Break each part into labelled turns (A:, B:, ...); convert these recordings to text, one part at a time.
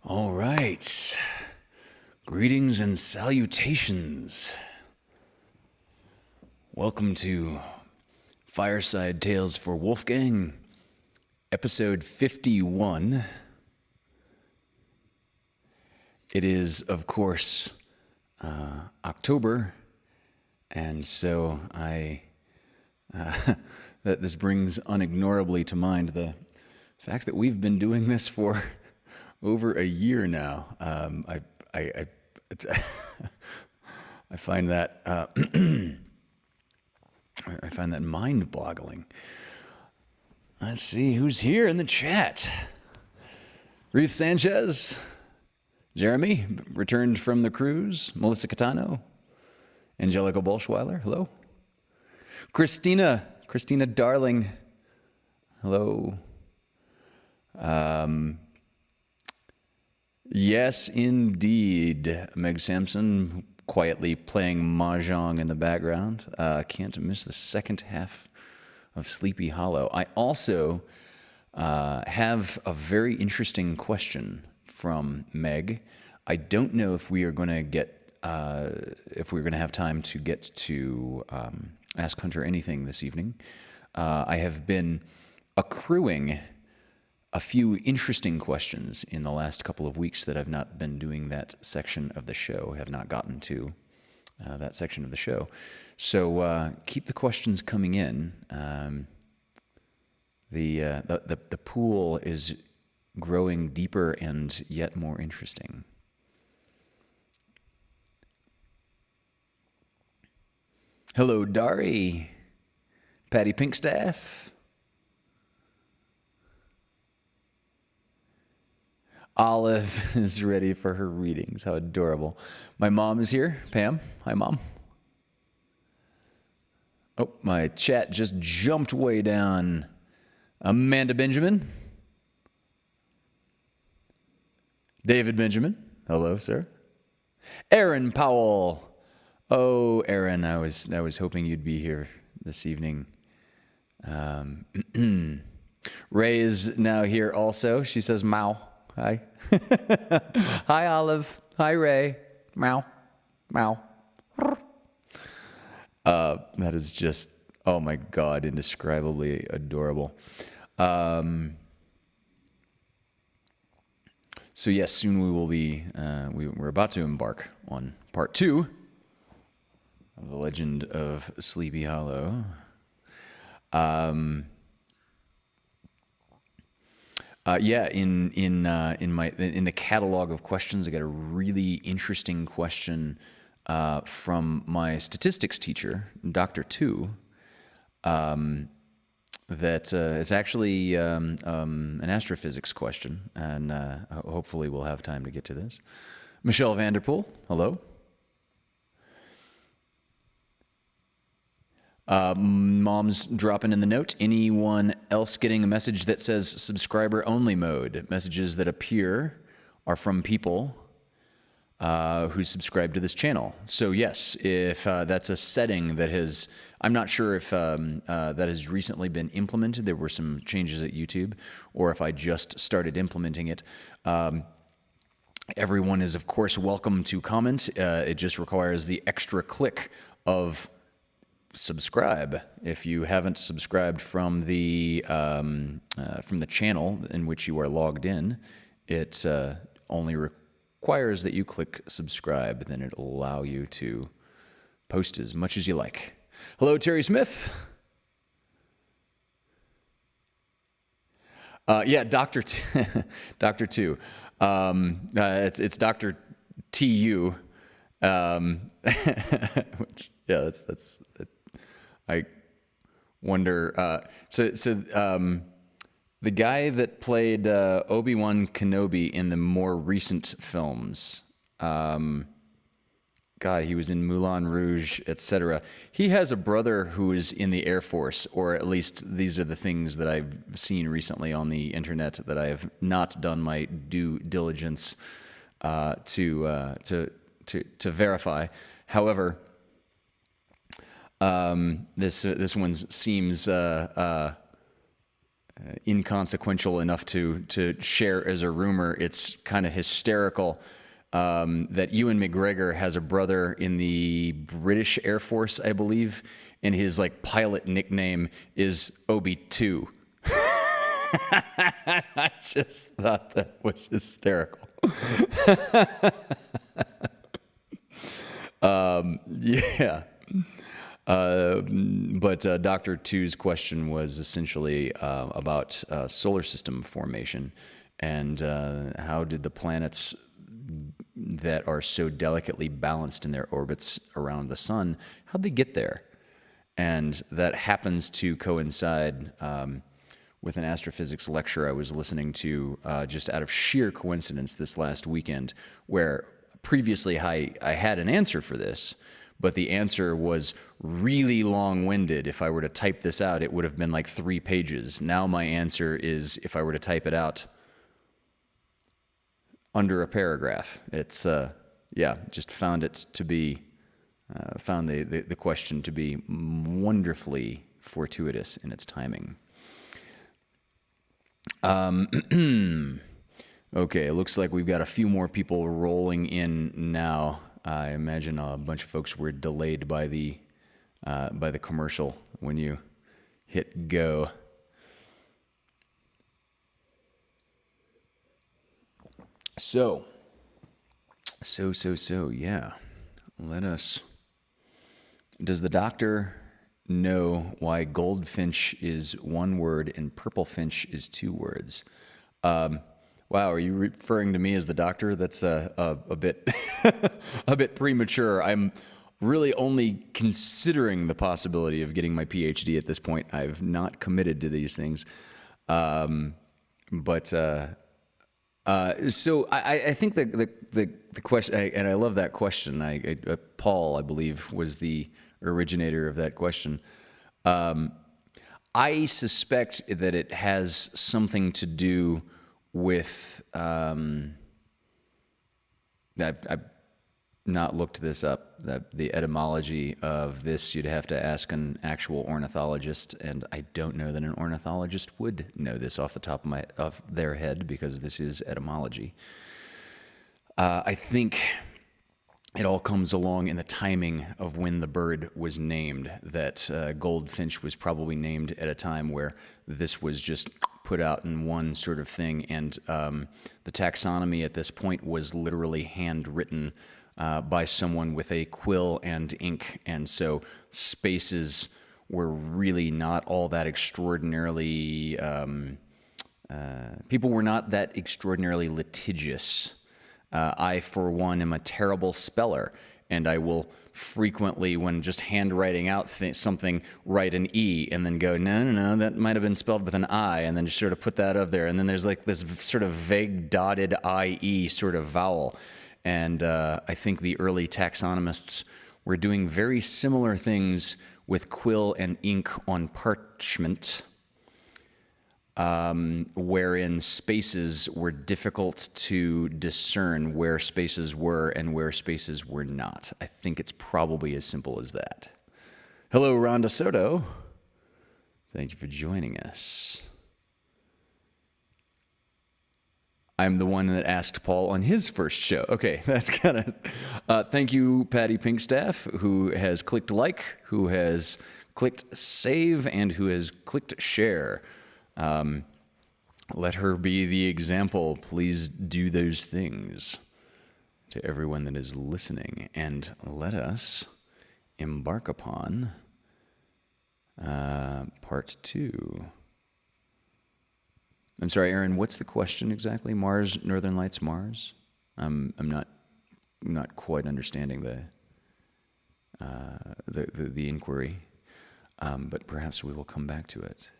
A: All right. Greetings and salutations. Welcome to Fireside Tales for Wolfgang, episode 51. It is, of course, October, and so that this brings unignorably to mind the fact that we've been doing this for over a year now. I find that I find that mind-boggling. Let's see who's here in the chat. Ruth Sanchez, Jeremy, returned from the cruise. Melissa Catano, Angelica Bolschweiler, hello. Christina Darling, hello. Yes, indeed. Meg Sampson quietly playing mahjong in the background. Can't miss the second half of Sleepy Hollow. I also have a very interesting question from Meg. I don't know if we are going to get, if we're going to have time to get to Ask Hunter Anything this evening. I have been accruing a few interesting questions in the last couple of weeks that I've not been doing that section of the show, have not gotten to that section of the show. So keep the questions coming in. The pool is growing deeper and yet more interesting. Hello, Dari. Patty Pinkstaff. Olive is ready for her readings. How adorable. My mom is here. Pam. Hi, Mom. Oh, my chat just jumped way down. Amanda Benjamin. David Benjamin. Hello, sir. Aaron Powell. Oh, Aaron, I was hoping you'd be here this evening. Ray is now here also. She says, "Meow." Hi. Hi, Olive. Hi, Ray. Meow. Meow. That is just, oh my God, indescribably adorable. So yes, soon we will be, we're about to embark on part 2 of The Legend of Sleepy Hollow. In the catalog of questions, I got a really interesting question from my statistics teacher, Dr. Tu, that is actually an astrophysics question, and hopefully we'll have time to get to this. Michelle Vanderpool, hello. Mom's dropping in the note. Anyone else getting a message that says subscriber only mode? Messages that appear are from people who subscribe to this channel. So yes, if that's a setting that has, I'm not sure if that has recently been implemented. There were some changes at YouTube, or if I just started implementing it. Everyone is, of course, welcome to comment. It just requires the extra click of subscribe. If you haven't subscribed from the channel in which you are logged in, it only requires that you click subscribe. Then it'll allow you to post as much as you like. Hello, Terry Smith. Yeah, Dr. Dr. Tu. It's Dr. TU. Which, yeah, that's. I wonder. So the guy that played Obi-Wan Kenobi in the more recent films, God, he was in Moulin Rouge, etc. He has a brother who is in the Air Force, or at least these are the things that I've seen recently on the internet that I have not done my due diligence to verify. However, this one seems inconsequential enough to share as a rumor. It's kind of hysterical that Ewan McGregor has a brother in the British Air Force, I believe, and his like pilot nickname is Obi-2. I just thought that was hysterical. Yeah. But Dr. Two's question was essentially about solar system formation and how did the planets that are so delicately balanced in their orbits around the sun, how'd they get there? And that happens to coincide with an astrophysics lecture I was listening to just out of sheer coincidence this last weekend, where previously I had an answer for this, but the answer was really long-winded. If I were to type this out, it would have been like 3 pages. Now my answer is, if I were to type it out, under a paragraph. It's, just found it to be, found the question to be wonderfully fortuitous in its timing. Okay, it looks like we've got a few more people rolling in now. I imagine a bunch of folks were delayed by the commercial when you hit go. So, yeah. Does the doctor know why goldfinch is 1 word and purple finch is 2 words? Wow, are you referring to me as the doctor? That's a bit a bit premature. I'm really only considering the possibility of getting my PhD at this point. I've not committed to these things, so I think the question, and I love that question. Paul, I believe, was the originator of that question. I suspect that it has something to do with. I've not looked this up. The etymology of this, you'd have to ask an actual ornithologist, and I don't know that an ornithologist would know this off the top of their head, because this is etymology. I think it all comes along in the timing of when the bird was named. That goldfinch was probably named at a time where this was just put out in one sort of thing, and the taxonomy at this point was literally handwritten by someone with a quill and ink, and so spaces were really not all that extraordinarily. People were not that extraordinarily litigious. I, for one, am a terrible speller, and I will frequently, when just handwriting out something, write an E and then go, no, that might have been spelled with an I, and then just sort of put that up there, and then there's like this sort of vague dotted IE sort of vowel. And I think the early taxonomists were doing very similar things with quill and ink on parchment, wherein spaces were difficult to discern where spaces were and where spaces were not. I think it's probably as simple as that. Hello, Rhonda Soto. Thank you for joining us. I'm the one that asked Paul on his first show. Okay, that's kind of... thank you, Patty Pinkstaff, who has clicked like, who has clicked save, and who has clicked share. Let her be the example. Please do those things to everyone that is listening. And let us embark upon part 2. I'm sorry, Aaron, what's the question exactly? Mars, Northern Lights, Mars? I'm not quite understanding the inquiry, but perhaps we will come back to it.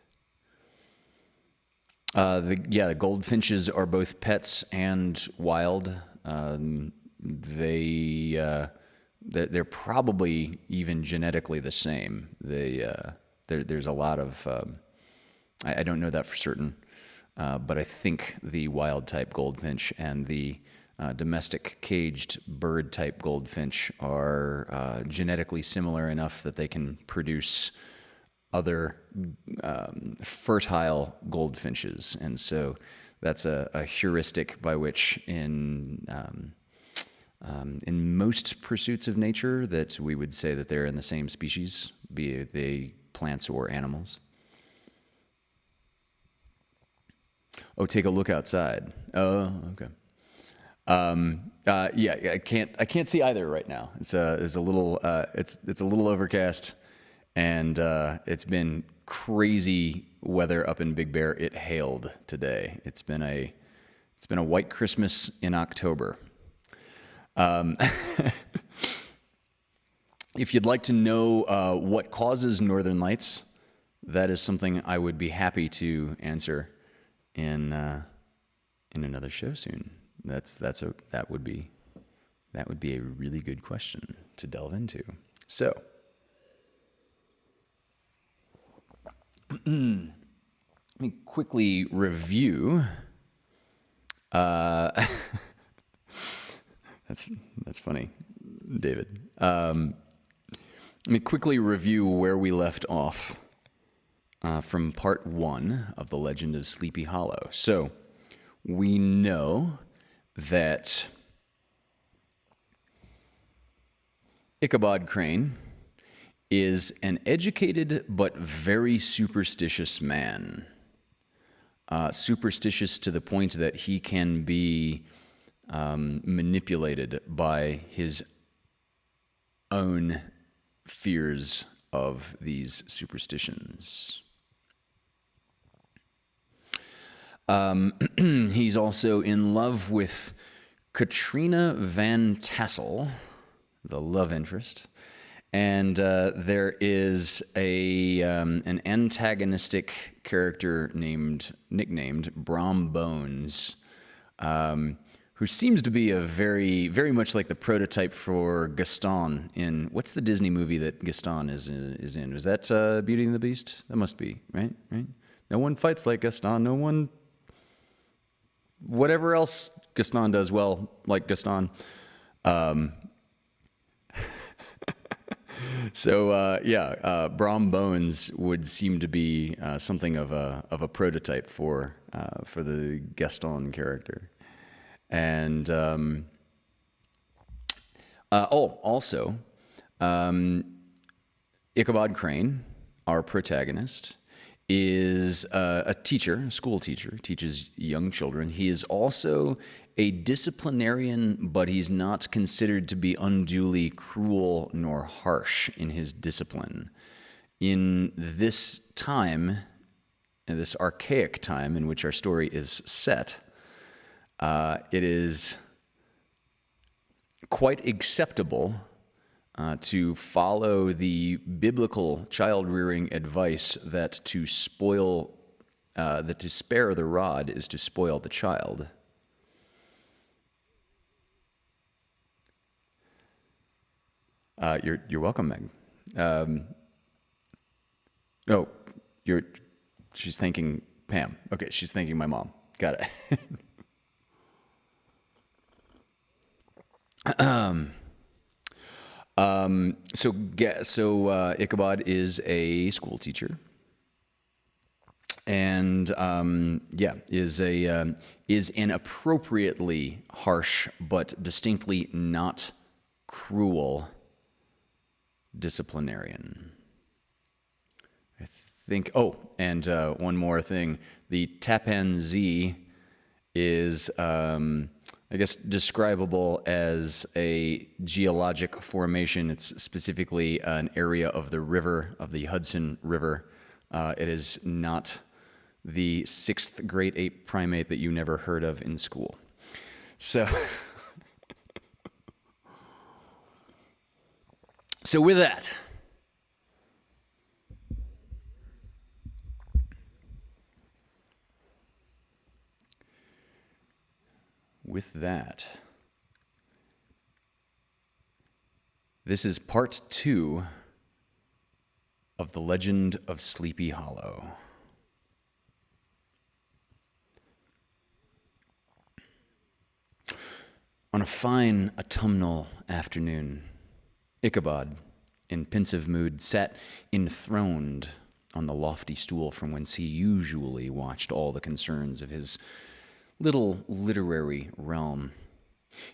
A: The goldfinches are both pets and wild. They're probably even genetically the same. There's a lot of I don't know that for certain. But I think the wild-type goldfinch and the domestic caged bird-type goldfinch are genetically similar enough that they can produce other fertile goldfinches. And so that's a heuristic by which in most pursuits of nature that we would say that they're in the same species, be they plants or animals. Oh, take a look outside. Oh, okay. Yeah, I can't see either right now. It's a little it's a little overcast, and it's been crazy weather up in Big Bear. It hailed today. It's been a white Christmas in October. If you'd like to know what causes northern lights, that is something I would be happy to answer in another show soon. That would be a really good question to delve into. So, let me quickly review. That's funny, David. Let me quickly review where we left off from part 1 of The Legend of Sleepy Hollow. So, we know that Ichabod Crane is an educated but very superstitious man. Superstitious to the point that he can be manipulated by his own fears of these superstitions. He's also in love with Katrina Van Tassel, the love interest, and there is an antagonistic character nicknamed Brom Bones, who seems to be a very, very much like the prototype for Gaston in what's the Disney movie that Gaston is in? Was that Beauty and the Beast? That must be right. No one fights like Gaston. No one. Whatever else Gaston does well, like Gaston. So Brom Bones would seem to be something of a prototype for the Gaston character, and also Ichabod Crane, our protagonist, is a teacher, a school teacher, teaches young children. He is also a disciplinarian, but he's not considered to be unduly cruel nor harsh in his discipline. In this time, in this archaic time in which our story is set, it is quite acceptable to follow the biblical child-rearing advice that to spare the rod is to spoil the child. You're welcome, Meg. She's thanking Pam. Okay, she's thanking my mom. Got it. So Ichabod is a school teacher, and is an appropriately harsh but distinctly not cruel disciplinarian. I think. Oh, and one more thing: the Tappan Zee is, I guess, describable as a geologic formation. It's specifically an area of the river, of the Hudson River. It is not the 6th great ape primate that you never heard of in school. So, with that, this is part 2 of The Legend of Sleepy Hollow. On a fine autumnal afternoon, Ichabod, in pensive mood, sat enthroned on the lofty stool from whence he usually watched all the concerns of his little literary realm.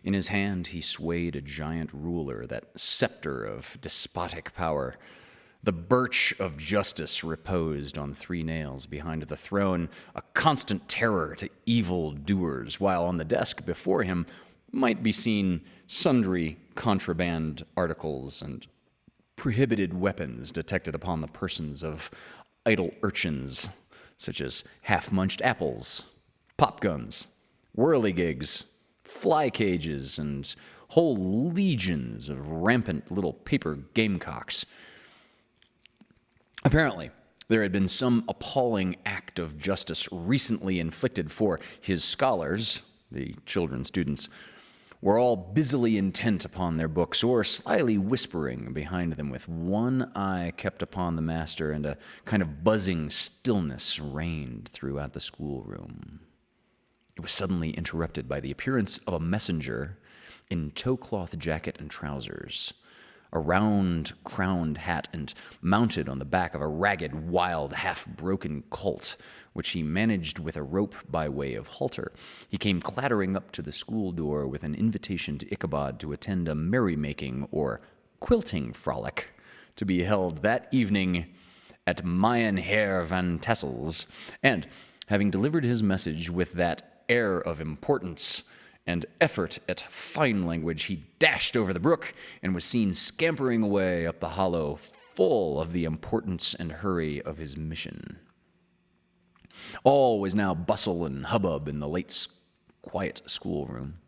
A: In his hand he swayed a giant ruler, that scepter of despotic power. The birch of justice reposed on 3 nails behind the throne, a constant terror to evil doers, while on the desk before him might be seen sundry contraband articles and prohibited weapons detected upon the persons of idle urchins, such as half-munched apples, pop guns, whirligigs, fly cages, and whole legions of rampant little paper gamecocks. Apparently, there had been some appalling act of justice recently inflicted, for his scholars, the children students, were all busily intent upon their books, or slyly whispering behind them, with one eye kept upon the master, and a kind of buzzing stillness reigned throughout the schoolroom. It was suddenly interrupted by the appearance of a messenger in tow-cloth jacket and trousers, a round crowned hat, and mounted on the back of a ragged, wild, half-broken colt, which he managed with a rope by way of halter. He came clattering up to the school door with an invitation to Ichabod to attend a merrymaking or quilting frolic to be held that evening at Mayen Herr Van Tassel's, and, having delivered his message with that air of importance and effort at fine language, he dashed over the brook and was seen scampering away up the hollow, full of the importance and hurry of his mission. All was now bustle and hubbub in the late quiet schoolroom.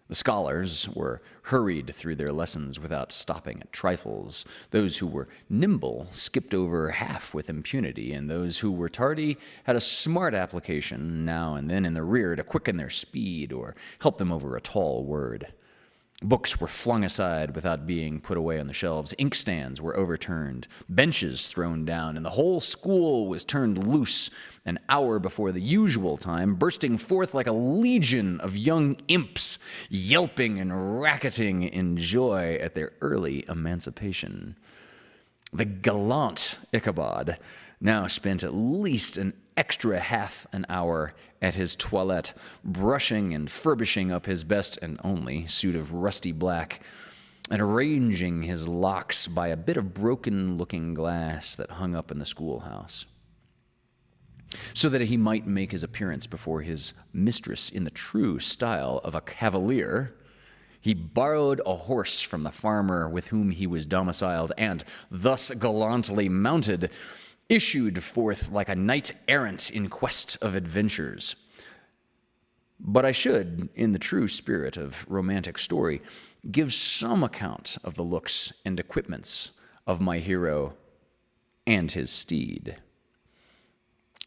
A: The scholars were hurried through their lessons without stopping at trifles. Those who were nimble skipped over half with impunity, and those who were tardy had a smart application now and then in the rear to quicken their speed or help them over a tall word. Books were flung aside without being put away on the shelves. Inkstands were overturned, benches thrown down, and the whole school was turned loose an hour before the usual time, bursting forth like a legion of young imps, yelping and racketing in joy at their early emancipation. The gallant Ichabod now spent at least an extra half an hour at his toilette, brushing and furbishing up his best and only suit of rusty black, and arranging his locks by a bit of broken looking glass that hung up in the schoolhouse, so that he might make his appearance before his mistress in the true style of a cavalier. He borrowed a horse from the farmer with whom he was domiciled, and, thus gallantly mounted, issued forth like a knight-errant in quest of adventures. But I should, in the true spirit of romantic story, give some account of the looks and equipments of my hero and his steed.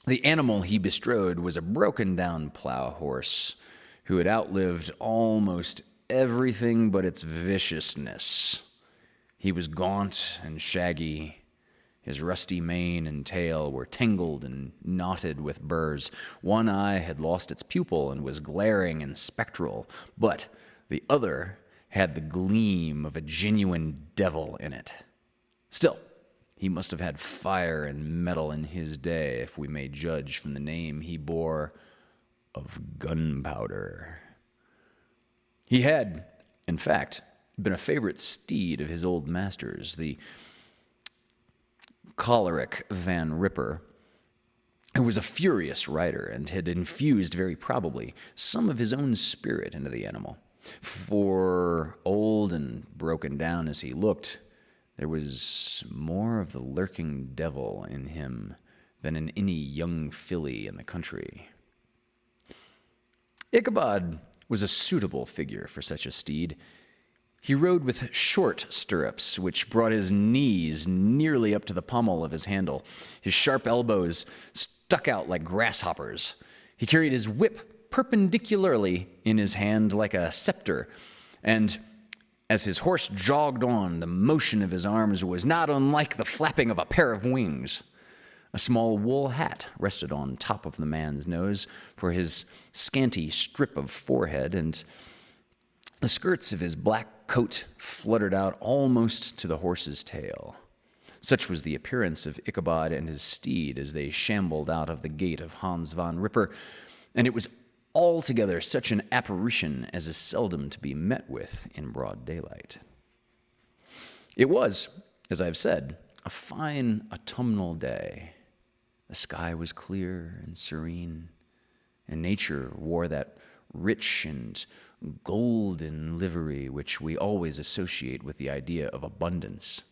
A: The animal he bestrode was a broken-down plow horse who had outlived almost everything but its viciousness. He was gaunt and shaggy. His rusty mane and tail were tangled and knotted with burrs. One eye had lost its pupil and was glaring and spectral, but the other had the gleam of a genuine devil in it. Still, he must have had fire and metal in his day, if we may judge from the name he bore of Gunpowder. He had, in fact, been a favorite steed of his old master's, the choleric Van Ripper, who was a furious rider and had infused, very probably, some of his own spirit into the animal. For, old and broken down as he looked, there was more of the lurking devil in him than in any young filly in the country. Ichabod was a suitable figure for such a steed. He rode with short stirrups, which brought his knees nearly up to the pommel of his handle. His sharp elbows stuck out like grasshoppers. He carried his whip perpendicularly in his hand like a scepter, and as his horse jogged on, the motion of his arms was not unlike the flapping of a pair of wings. A small wool hat rested on top of the man's nose for his scanty strip of forehead, and the skirts of his black coat fluttered out almost to the horse's tail. Such was the appearance of Ichabod and his steed as they shambled out of the gate of Hans von Ripper, and it was altogether such an apparition as is seldom to be met with in broad daylight. It was, as I've said, a fine autumnal day. The sky was clear and serene, and nature wore that rich and golden livery which we always associate with the idea of abundance.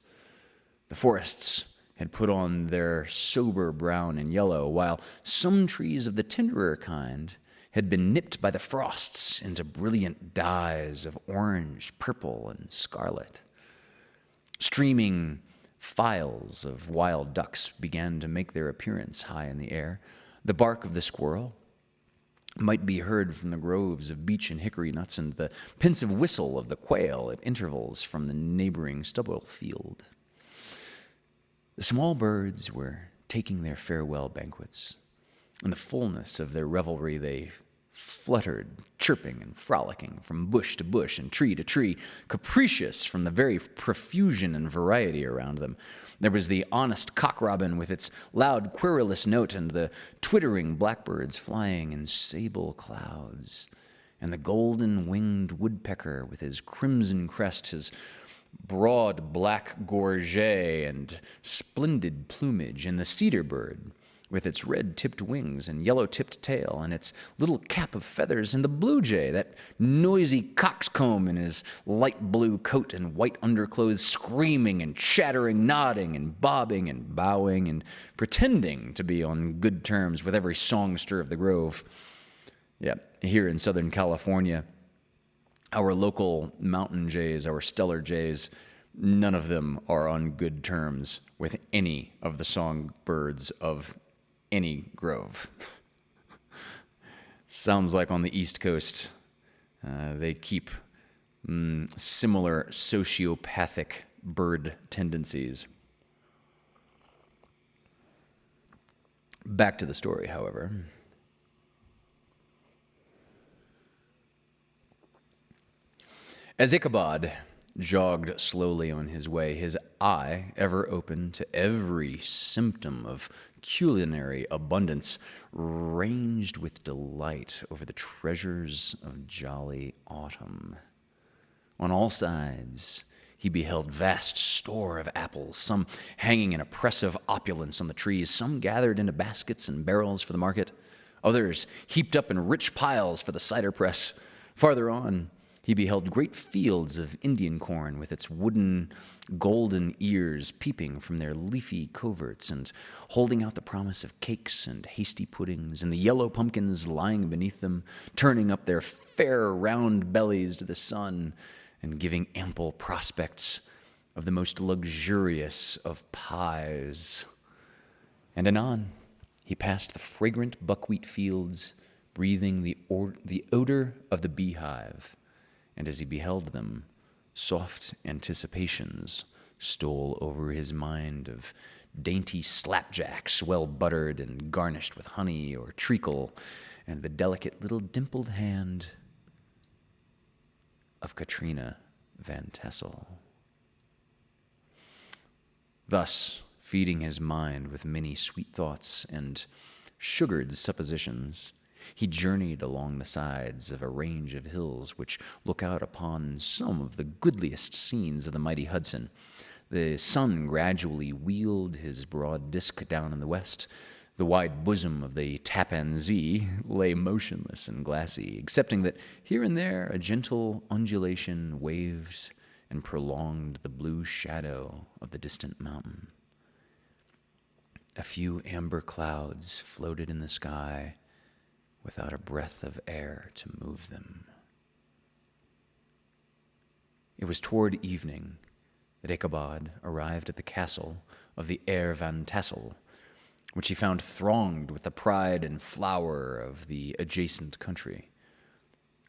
A: The forests had put on their sober brown and yellow, while some trees of the tenderer kind had been nipped by the frosts into brilliant dyes of orange, purple, and scarlet. Streaming files of wild ducks began to make their appearance high in the air. The bark of the squirrel might be heard from the groves of beech and hickory nuts, and the pensive whistle of the quail at intervals from the neighboring stubble field. The small birds were taking their farewell banquets. In the fullness of their revelry, they fluttered, chirping and frolicking from bush to bush and tree to tree, capricious from the very profusion and variety around them. There was the honest cock-robin with its loud querulous note, and the twittering blackbirds flying in sable clouds, and the golden-winged woodpecker with his crimson crest, his broad black gorget and splendid plumage, and the cedar bird with its red-tipped wings and yellow-tipped tail and its little cap of feathers, and the blue jay, that noisy coxcomb in his light blue coat and white underclothes, screaming and chattering, nodding and bobbing and bowing and pretending to be on good terms with every songster of the grove. Yeah, here in Southern California, our local mountain jays, our stellar jays, none of them are on good terms with any of the songbirds of any grove. Sounds like on the East Coast, they keep similar sociopathic bird tendencies. Back to the story, however. As Ichabod jogged slowly on his way, his eye, ever open to every symptom of culinary abundance, ranged with delight over the treasures of jolly autumn. On all sides, he beheld vast store of apples, some hanging in oppressive opulence on the trees, some gathered into baskets and barrels for the market, others heaped up in rich piles for the cider press. Farther on, he beheld great fields of Indian corn with its wooden golden ears peeping from their leafy coverts and holding out the promise of cakes and hasty puddings, and the yellow pumpkins lying beneath them, turning up their fair round bellies to the sun and giving ample prospects of the most luxurious of pies. And anon, he passed the fragrant buckwheat fields, breathing the odor of the beehive. And as he beheld them, soft anticipations stole over his mind of dainty slapjacks, well buttered and garnished with honey or treacle, and the delicate little dimpled hand of Katrina Van Tassel. Thus, feeding his mind with many sweet thoughts and sugared suppositions, he journeyed along the sides of a range of hills which look out upon some of the goodliest scenes of the mighty Hudson. The sun gradually wheeled his broad disk down in the west. The wide bosom of the Tappan Zee lay motionless and glassy, excepting that here and there a gentle undulation waved and prolonged the blue shadow of the distant mountain. A few amber clouds floated in the sky without a breath of air to move them. It was toward evening that Ichabod arrived at the castle of the Heer Van Tassel, which he found thronged with the pride and flower of the adjacent country.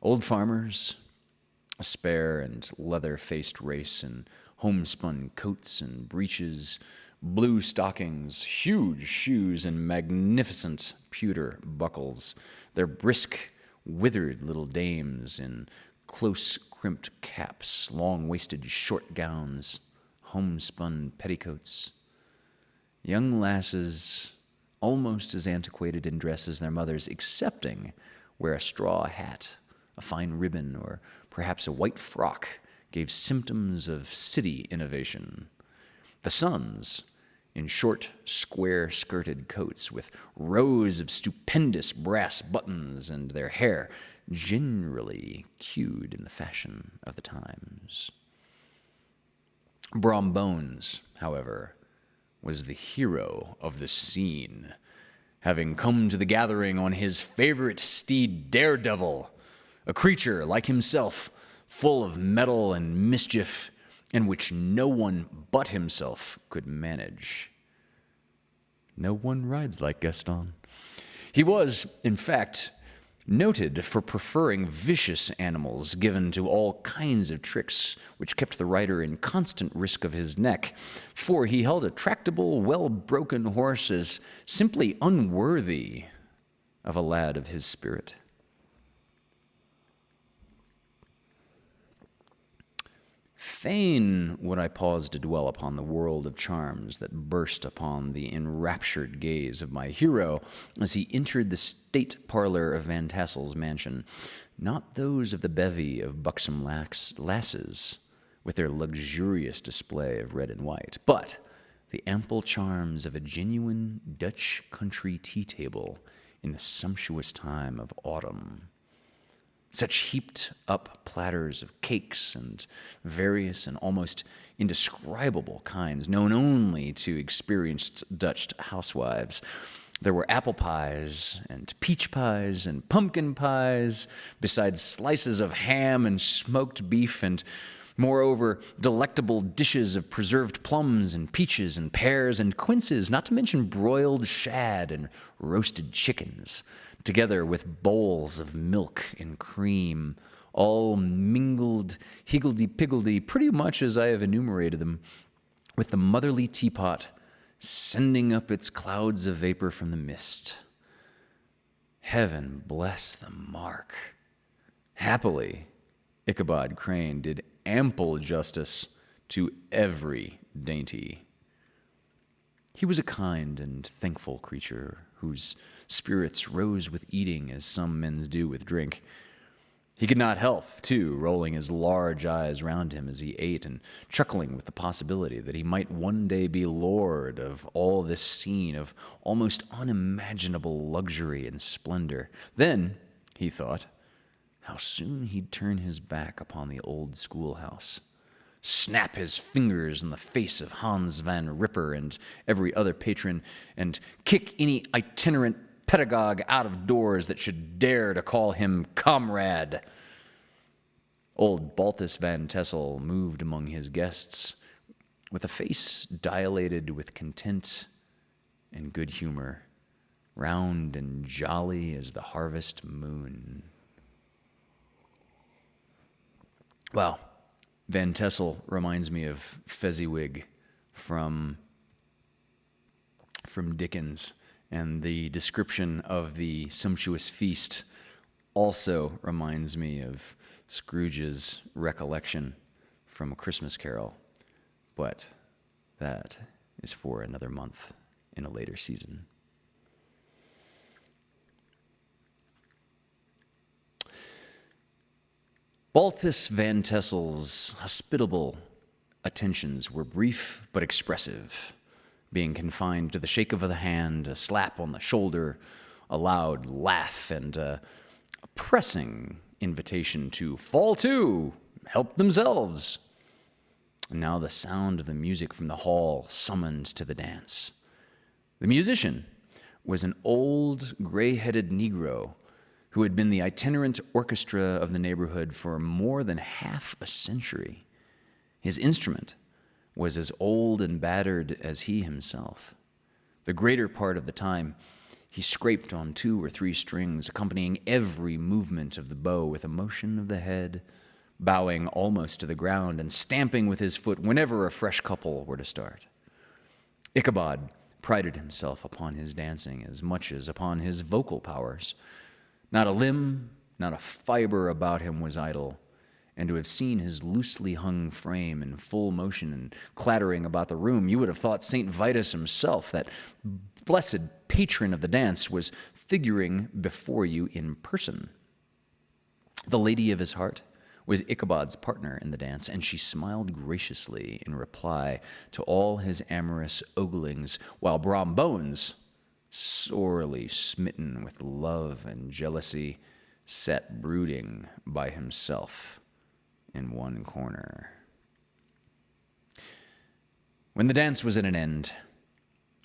A: Old farmers, a spare and leather-faced race in homespun coats and breeches, blue stockings, huge shoes, and magnificent pewter buckles, their brisk, withered little dames in close-crimped caps, long-waisted short gowns, homespun petticoats, young lasses almost as antiquated in dress as their mothers, excepting where a straw hat, a fine ribbon, or perhaps a white frock gave symptoms of city innovation. The sons, in short, square-skirted coats with rows of stupendous brass buttons, and their hair generally queued in the fashion of the times. Brom Bones, however, was the hero of the scene, having come to the gathering on his favorite steed, Daredevil, a creature like himself, full of metal and mischief, and which no one but himself could manage. No one rides like Gaston. He was, in fact, noted for preferring vicious animals given to all kinds of tricks, which kept the rider in constant risk of his neck, for he held a tractable, well-broken horse as simply unworthy of a lad of his spirit. Fain would I pause to dwell upon the world of charms that burst upon the enraptured gaze of my hero as he entered the state parlor of Van Tassel's mansion, not those of the bevy of buxom lasses with their luxurious display of red and white, but the ample charms of a genuine Dutch country tea table in the sumptuous time of autumn. Such heaped up platters of cakes and various and almost indescribable kinds, known only to experienced Dutch housewives. There were apple pies and peach pies and pumpkin pies, besides slices of ham and smoked beef, and moreover, delectable dishes of preserved plums and peaches and pears and quinces, not to mention broiled shad and roasted chickens, together with bowls of milk and cream, all mingled higgledy-piggledy, pretty much as I have enumerated them, with the motherly teapot sending up its clouds of vapor from the mist. Heaven bless the mark. Happily, Ichabod Crane did ample justice to every dainty. He was a kind and thankful creature whose spirits rose with eating as some men's do with drink. He could not help, too, rolling his large eyes round him as he ate and chuckling with the possibility that he might one day be lord of all this scene of almost unimaginable luxury and splendor. Then, he thought, how soon he'd turn his back upon the old schoolhouse, snap his fingers in the face of Hans van Ripper and every other patron, and kick any itinerant pedagogue out of doors that should dare to call him comrade. Old Balthus Van Tassel moved among his guests with a face dilated with content and good humor, round and jolly as the harvest moon. Well, Van Tassel reminds me of Fezziwig from Dickens, and the description of the sumptuous feast also reminds me of Scrooge's recollection from A Christmas Carol, but that is for another month in a later season. Balthus Van Tassel's hospitable attentions were brief but expressive, being confined to the shake of the hand, a slap on the shoulder, a loud laugh, and a pressing invitation to fall to, help themselves. And now the sound of the music from the hall summoned to the dance. The musician was an old, gray-headed Negro who had been the itinerant orchestra of the neighborhood for more than half a century. His instrument was as old and battered as he himself. The greater part of the time, he scraped on 2 or 3 strings, accompanying every movement of the bow with a motion of the head, bowing almost to the ground and stamping with his foot whenever a fresh couple were to start. Ichabod prided himself upon his dancing as much as upon his vocal powers. Not a limb, not a fiber about him was idle, and to have seen his loosely hung frame in full motion and clattering about the room, you would have thought St. Vitus himself, that blessed patron of the dance, was figuring before you in person. The lady of his heart was Ichabod's partner in the dance, and she smiled graciously in reply to all his amorous oglings, while Brom Bones, sorely smitten with love and jealousy, sat brooding by himself in one corner. When the dance was at an end,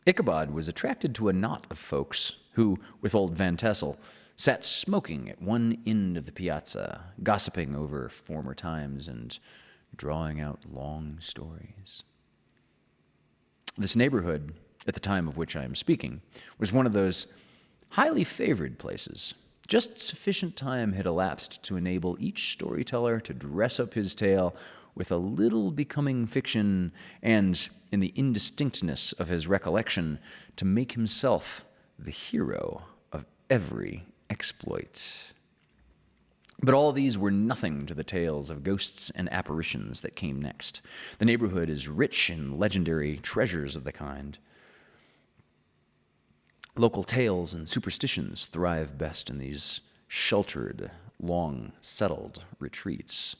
A: Ichabod was attracted to a knot of folks who, with old Van Tassel, sat smoking at one end of the piazza, gossiping over former times and drawing out long stories. This neighborhood, at the time of which I am speaking, was one of those highly favored places. Just sufficient time had elapsed to enable each storyteller to dress up his tale with a little becoming fiction and, in the indistinctness of his recollection, to make himself the hero of every exploit. But all these were nothing to the tales of ghosts and apparitions that came next. The neighborhood is rich in legendary treasures of the kind. Local tales and superstitions thrive best in these sheltered, long-settled retreats.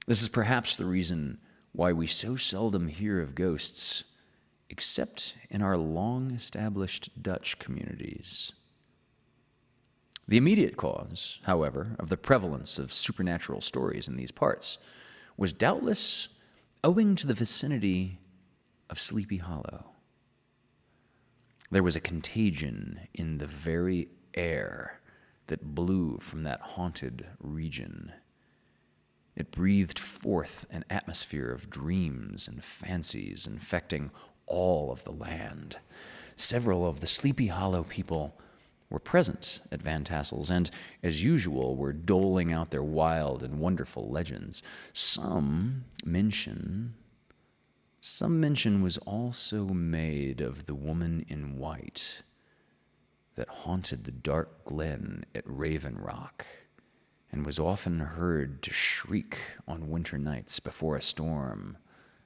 A: This is perhaps the reason why we so seldom hear of ghosts, except in our long-established Dutch communities. The immediate cause, however, of the prevalence of supernatural stories in these parts was doubtless owing to the vicinity of Sleepy Hollow. There was a contagion in the very air that blew from that haunted region. It breathed forth an atmosphere of dreams and fancies infecting all of the land. Several of the Sleepy Hollow people were present at Van Tassel's and, as usual, were doling out their wild and wonderful legends. Some mention was also made of the woman in white that haunted the dark glen at Raven Rock and was often heard to shriek on winter nights before a storm,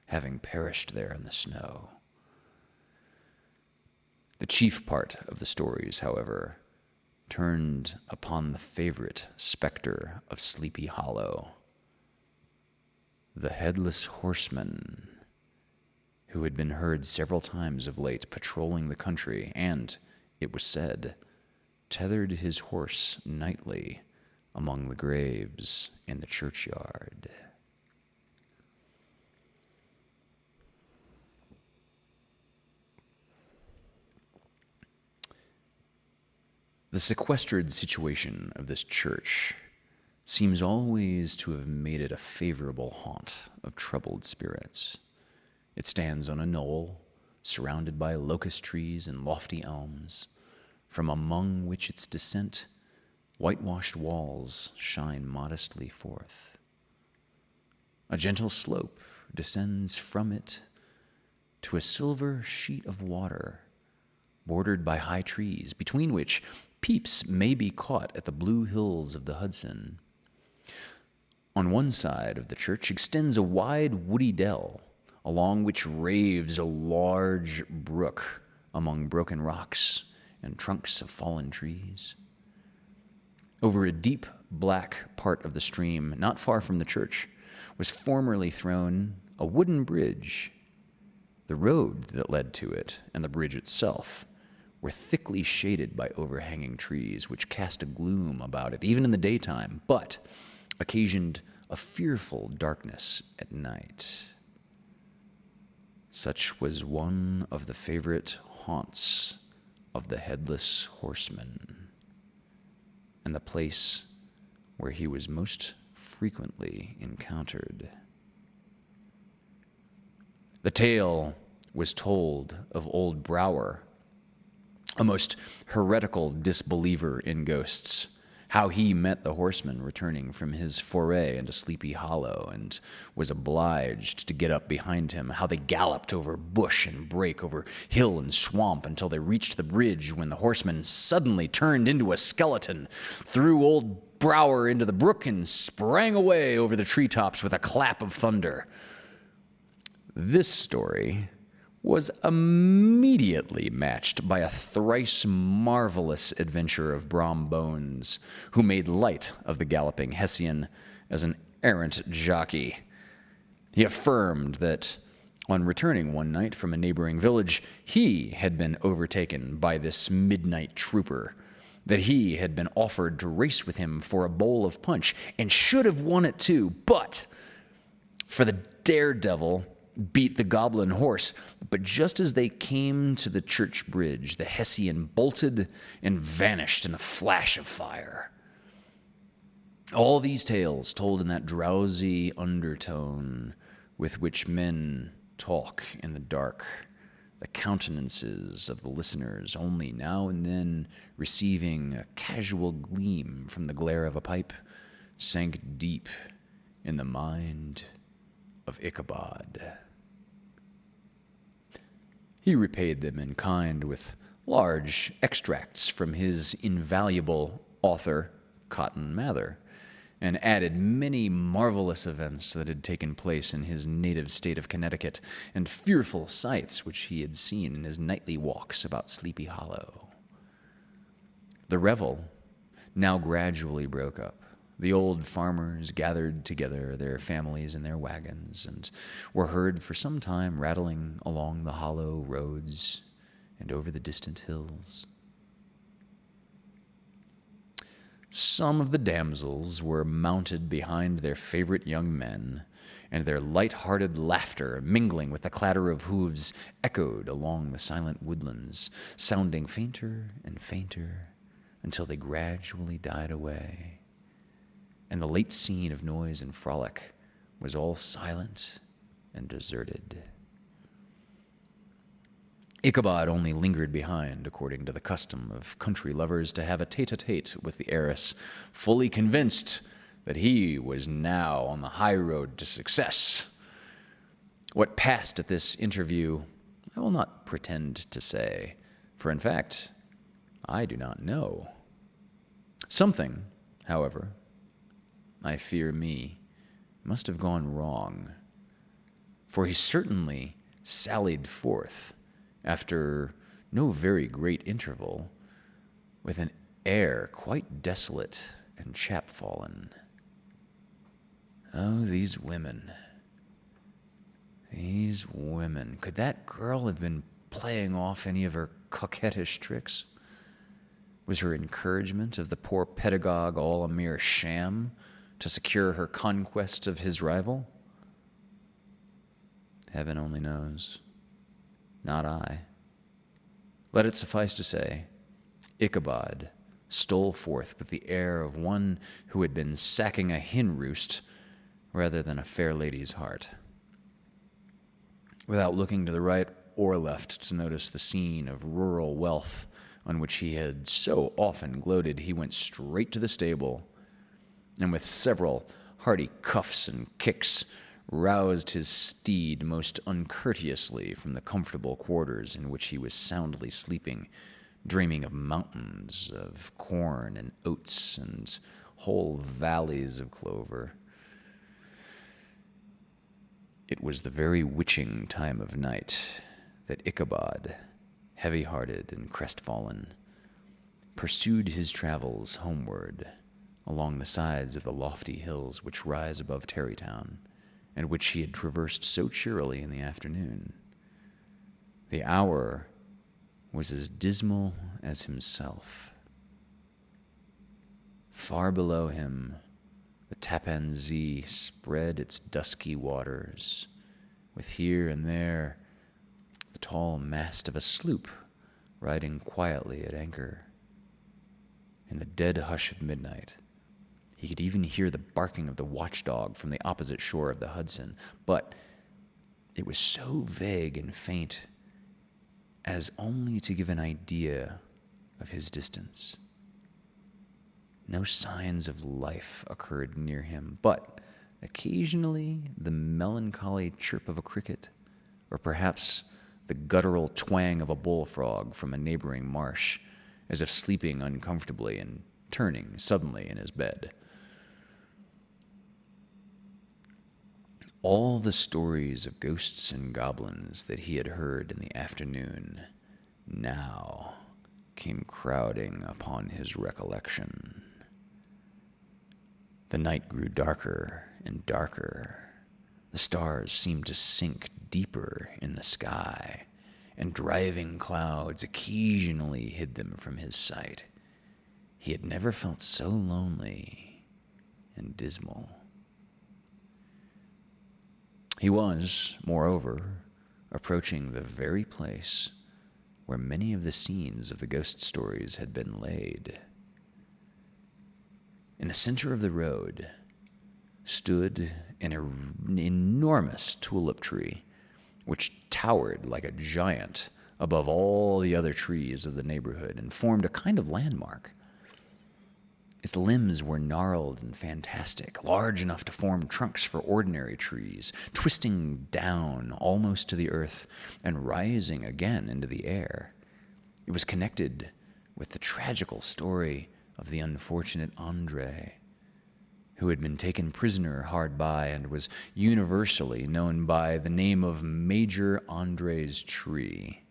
A: having perished there in the snow. The chief part of the stories, however, turned upon the favorite specter of Sleepy Hollow, the Headless Horseman, who had been heard several times of late patrolling the country and, it was said, tethered his horse nightly among the graves in the churchyard. The sequestered situation of this church seems always to have made it a favorable haunt of troubled spirits. It stands on a knoll, surrounded by locust trees and lofty elms, from among which its descent whitewashed walls shine modestly forth. A gentle slope descends from it to a silver sheet of water, bordered by high trees, between which peeps may be caught at the blue hills of the Hudson. On one side of the church extends a wide woody dell, along which raves a large brook among broken rocks and trunks of fallen trees. Over a deep black part of the stream, not far from the church, was formerly thrown a wooden bridge. The road that led to it and the bridge itself were thickly shaded by overhanging trees, which cast a gloom about it, even in the daytime, but occasioned a fearful darkness at night. Such was one of the favorite haunts of the Headless Horseman, and the place where he was most frequently encountered. The tale was told of old Brower, a most heretical disbeliever in ghosts, how he met the horseman returning from his foray into Sleepy Hollow and was obliged to get up behind him, how they galloped over bush and brake, over hill and swamp until they reached the bridge, when the horseman suddenly turned into a skeleton, threw old Brower into the brook and sprang away over the treetops with a clap of thunder. This story was immediately matched by a thrice marvelous adventure of Brom Bones, who made light of the galloping Hessian as an errant jockey. He affirmed that, on returning one night from a neighboring village, he had been overtaken by this midnight trooper, that he had been offered to race with him for a bowl of punch, and should have won it too, but for the daredevil beat the goblin horse. But just as they came to the church bridge, the Hessian bolted and vanished in a flash of fire. All these tales told in that drowsy undertone with which men talk in the dark, the countenances of the listeners only now and then receiving a casual gleam from the glare of a pipe, sank deep in the mind of Ichabod. He repaid them in kind with large extracts from his invaluable author, Cotton Mather, and added many marvelous events that had taken place in his native state of Connecticut, and fearful sights which he had seen in his nightly walks about Sleepy Hollow. The revel now gradually broke up. The old farmers gathered together their families in their wagons, and were heard for some time rattling along the hollow roads and over the distant hills. Some of the damsels were mounted behind their favorite young men, and their light-hearted laughter, mingling with the clatter of hooves, echoed along the silent woodlands, sounding fainter and fainter until they gradually died away, and the late scene of noise and frolic was all silent and deserted. Ichabod only lingered behind, according to the custom of country lovers, to have a tete-a-tete with the heiress, fully convinced that he was now on the high road to success. What passed at this interview, I will not pretend to say, for in fact, I do not know. Something, however, I fear me, must have gone wrong, for he certainly sallied forth after no very great interval, with an air quite desolate and chapfallen. Oh, these women. These women. Could that girl have been playing off any of her coquettish tricks? Was her encouragement of the poor pedagogue all a mere sham to secure her conquest of his rival? Heaven only knows. Not I. Let it suffice to say, Ichabod stole forth with the air of one who had been sacking a hen roost rather than a fair lady's heart. Without looking to the right or left to notice the scene of rural wealth on which he had so often gloated, he went straight to the stable, and with several hearty cuffs and kicks, roused his steed most uncourteously from the comfortable quarters in which he was soundly sleeping, dreaming of mountains of corn and oats and whole valleys of clover. It was the very witching time of night that Ichabod, heavy-hearted and crestfallen, pursued his travels homeward along the sides of the lofty hills which rise above Tarrytown, and which he had traversed so cheerily in the afternoon. The hour was as dismal as himself. Far below him, the Tappan Zee spread its dusky waters, with here and there the tall mast of a sloop riding quietly at anchor. In the dead hush of midnight, he could even hear the barking of the watchdog from the opposite shore of the Hudson, but it was so vague and faint as only to give an idea of his distance. No signs of life occurred near him, but occasionally the melancholy chirp of a cricket, or perhaps the guttural twang of a bullfrog from a neighboring marsh, as if sleeping uncomfortably and turning suddenly in his bed. All the stories of ghosts and goblins that he had heard in the afternoon now came crowding upon his recollection. The night grew darker and darker. The stars seemed to sink deeper in the sky, and driving clouds occasionally hid them from his sight. He had never felt so lonely and dismal. He was, moreover, approaching the very place where many of the scenes of the ghost stories had been laid. In the center of the road stood an enormous tulip tree, which towered like a giant above all the other trees of the neighborhood and formed a kind of landmark. Its limbs were gnarled and fantastic, large enough to form trunks for ordinary trees, twisting down almost to the earth and rising again into the air. It was connected with the tragical story of the unfortunate Andre, who had been taken prisoner hard by and was universally known by the name of Major Andre's Tree.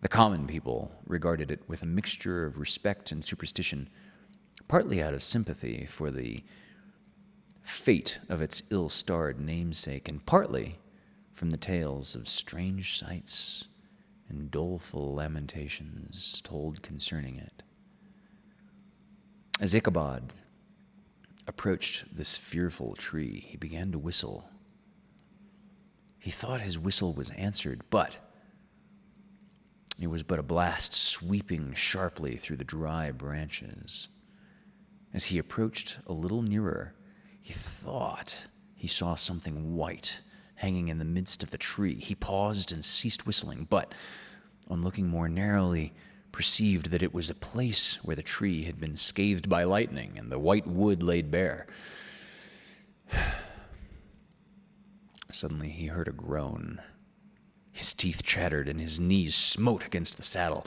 A: The common people regarded it with a mixture of respect and superstition, partly out of sympathy for the fate of its ill-starred namesake, and partly from the tales of strange sights and doleful lamentations told concerning it. As Ichabod approached this fearful tree, he began to whistle. He thought his whistle was answered, but it was but a blast sweeping sharply through the dry branches. As he approached a little nearer, he thought he saw something white hanging in the midst of the tree. He paused and ceased whistling, but on looking more narrowly, perceived that it was a place where the tree had been scathed by lightning and the white wood laid bare. Suddenly he heard a groan. His teeth chattered and his knees smote against the saddle.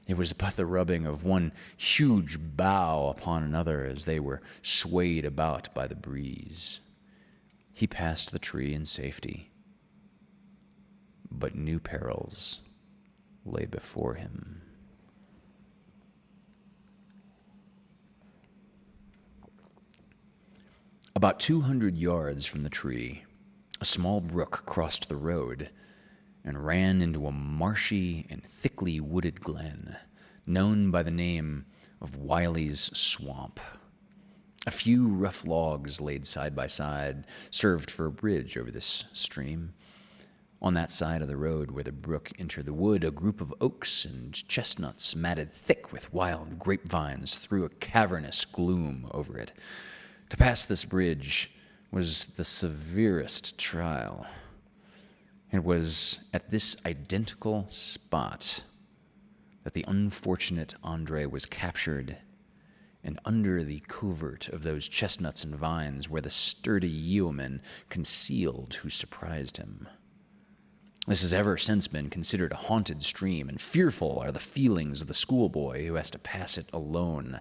A: It was but the rubbing of one huge bough upon another as they were swayed about by the breeze. He passed the tree in safety, but new perils lay before him. About 200 yards from the tree, a small brook crossed the road and ran into a marshy and thickly wooded glen, known by the name of Wiley's Swamp. A few rough logs laid side by side served for a bridge over this stream. On that side of the road where the brook entered the wood, a group of oaks and chestnuts matted thick with wild grapevines threw a cavernous gloom over it. To pass this bridge was the severest trial. It was at this identical spot that the unfortunate Andre was captured, and under the covert of those chestnuts and vines were the sturdy yeomen concealed who surprised him. This has ever since been considered a haunted stream, and fearful are the feelings of the schoolboy who has to pass it alone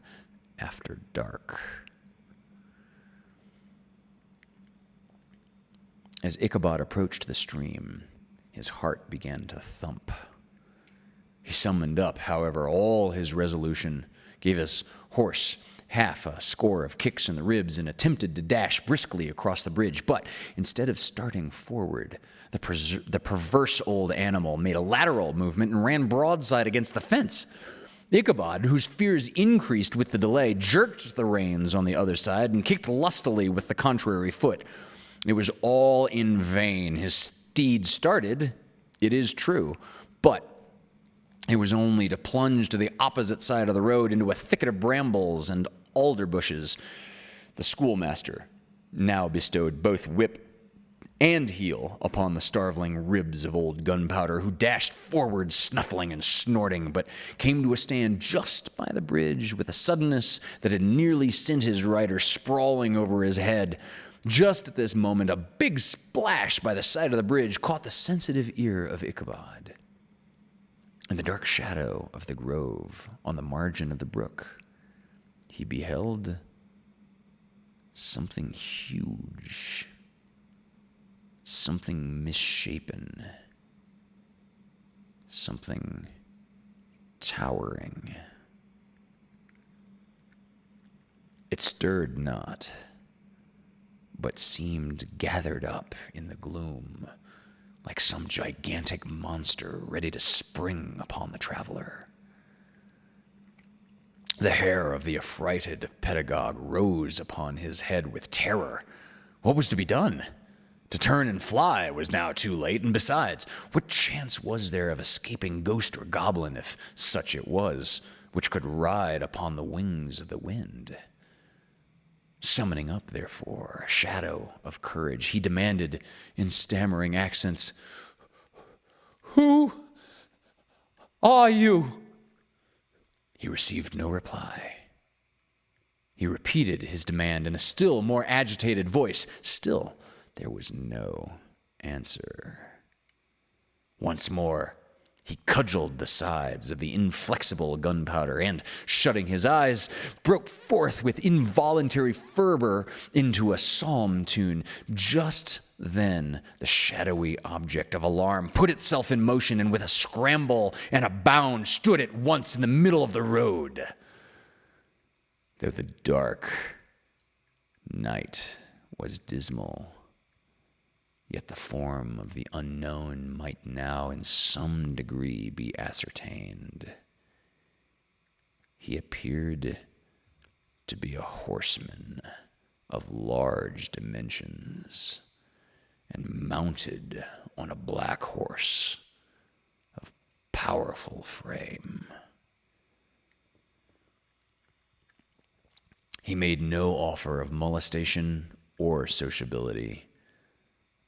A: after dark. As Ichabod approached the stream, his heart began to thump. He summoned up, however, all his resolution, gave his horse half a score of kicks in the ribs, and attempted to dash briskly across the bridge. But instead of starting forward, the perverse old animal made a lateral movement and ran broadside against the fence. Ichabod, whose fears increased with the delay, jerked the reins on the other side and kicked lustily with the contrary foot. It was all in vain. His steed started, it is true, but it was only to plunge to the opposite side of the road into a thicket of brambles and alder bushes. The schoolmaster now bestowed both whip and heel upon the starveling ribs of old Gunpowder, who dashed forward, snuffling and snorting, but came to a stand just by the bridge with a suddenness that had nearly sent his rider sprawling over his head. Just at this moment, a big splash by the side of the bridge caught the sensitive ear of Ichabod. In the dark shadow of the grove on the margin of the brook, he beheld something huge, something misshapen, something towering. It stirred not, but seemed gathered up in the gloom, like some gigantic monster ready to spring upon the traveler. The hair of the affrighted pedagogue rose upon his head with terror. What was to be done? To turn and fly was now too late, and besides, what chance was there of escaping ghost or goblin, if such it was, which could ride upon the wings of the wind? Summoning up, therefore, a shadow of courage, he demanded in stammering accents, "Who are you?" He received no reply. He repeated his demand in a still more agitated voice. Still, there was no answer. Once more, he cudgeled the sides of the inflexible gunpowder and, shutting his eyes, broke forth with involuntary fervor into a psalm tune. Just then, the shadowy object of alarm put itself in motion and with a scramble and a bound stood at once in the middle of the road. Though the dark night was dismal, yet the form of the unknown might now in some degree be ascertained. He appeared to be a horseman of large dimensions and mounted on a black horse of powerful frame. He made no offer of molestation or sociability,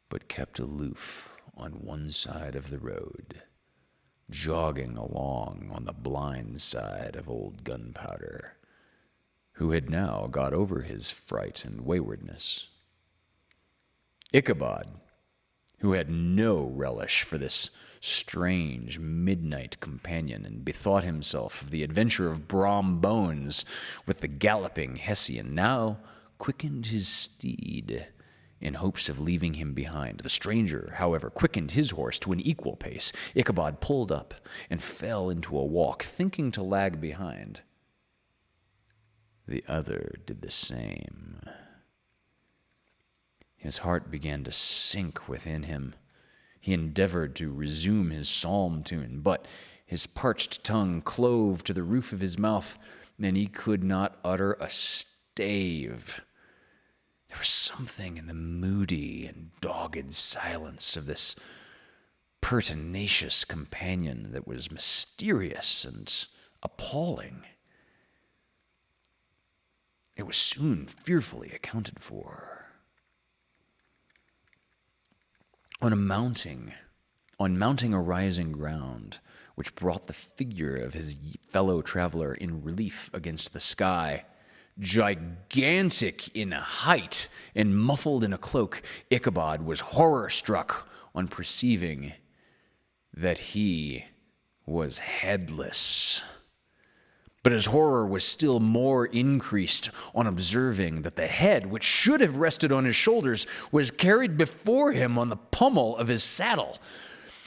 A: but kept aloof on one side of the road, jogging along on the blind side of old Gunpowder, who had now got over his fright and waywardness. Ichabod, who had no relish for this strange midnight companion and bethought himself of the adventure of Brom Bones with the galloping Hessian, now quickened his steed in hopes of leaving him behind. The stranger, however, quickened his horse to an equal pace. Ichabod pulled up and fell into a walk, thinking to lag behind. The other did the same. His heart began to sink within him. He endeavored to resume his psalm tune, but his parched tongue clove to the roof of his mouth, and he could not utter a stave. There was something in the moody and dogged silence of this pertinacious companion that was mysterious and appalling. It was soon fearfully accounted for. On mounting a rising ground, which brought the figure of his fellow traveler in relief against the sky, gigantic in height and muffled in a cloak, Ichabod was horror-struck on perceiving that he was headless. But his horror was still more increased on observing that the head, which should have rested on his shoulders, was carried before him on the pommel of his saddle.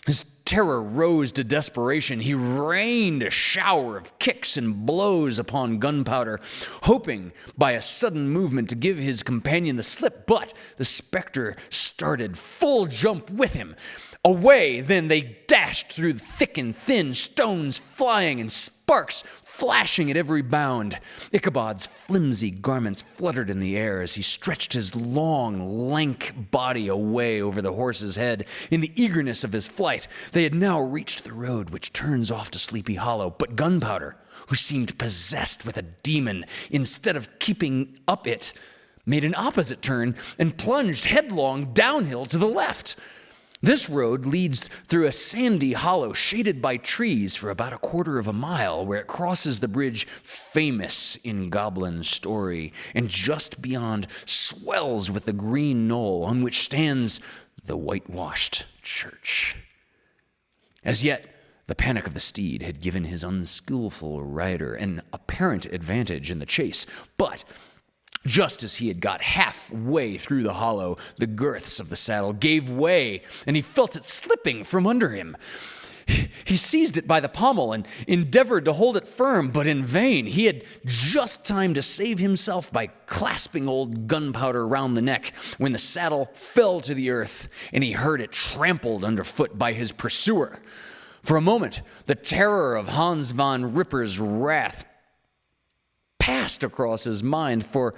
A: His terror rose to desperation. He rained a shower of kicks and blows upon Gunpowder, hoping by a sudden movement to give his companion the slip, but the specter started full jump with him. Away then they dashed through the thick and thin, stones flying and sparks flashing at every bound. Ichabod's flimsy garments fluttered in the air as he stretched his long, lank body away over the horse's head. In the eagerness of his flight, they had now reached the road which turns off to Sleepy Hollow, but Gunpowder, who seemed possessed with a demon, instead of keeping up it, made an opposite turn and plunged headlong downhill to the left. This road leads through a sandy hollow shaded by trees for about a quarter of a mile, where it crosses the bridge famous in goblin story, and just beyond swells with the green knoll on which stands the whitewashed church. As yet, The panic of the steed had given his unskillful rider an apparent advantage in the chase, but just as he had got halfway through the hollow, the girths of the saddle gave way, and he felt it slipping from under him. He seized it by the pommel and endeavored to hold it firm, but in vain. He had just time to save himself by clasping old Gunpowder round the neck when the saddle fell to the earth, and he heard it trampled underfoot by his pursuer. For a moment, the terror of Hans von Ripper's wrath passed across his mind, for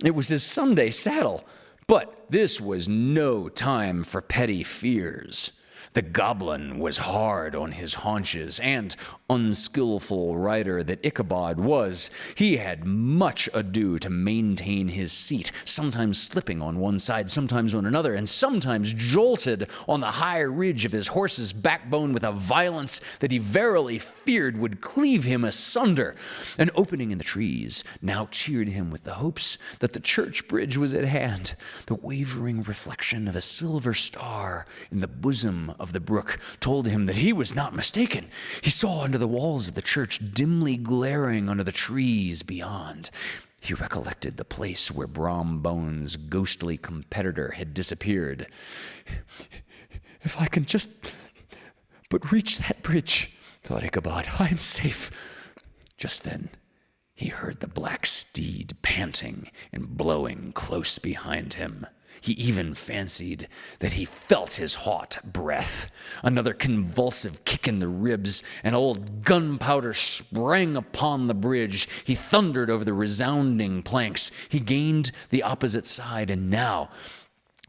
A: it was his Sunday saddle. But this was no time for petty fears. The goblin was hard on his haunches, and, unskillful rider that Ichabod was, he had much ado to maintain his seat, sometimes slipping on one side, sometimes on another, and sometimes jolted on the high ridge of his horse's backbone with a violence that he verily feared would cleave him asunder. An opening in the trees now cheered him with the hopes that the church bridge was at hand. The wavering reflection of a silver star in the bosom of the brook told him that he was not mistaken. He saw under the walls of the church dimly glaring under the trees beyond. He recollected the place where Brom Bones' ghostly competitor had disappeared. If I can just but reach that bridge, thought Ichabod, I am safe. Just then, he heard the black steed panting and blowing close behind him. He even fancied that he felt his hot breath. Another convulsive kick in the ribs, and old Gunpowder sprang upon the bridge. He thundered over the resounding planks. He gained the opposite side, and now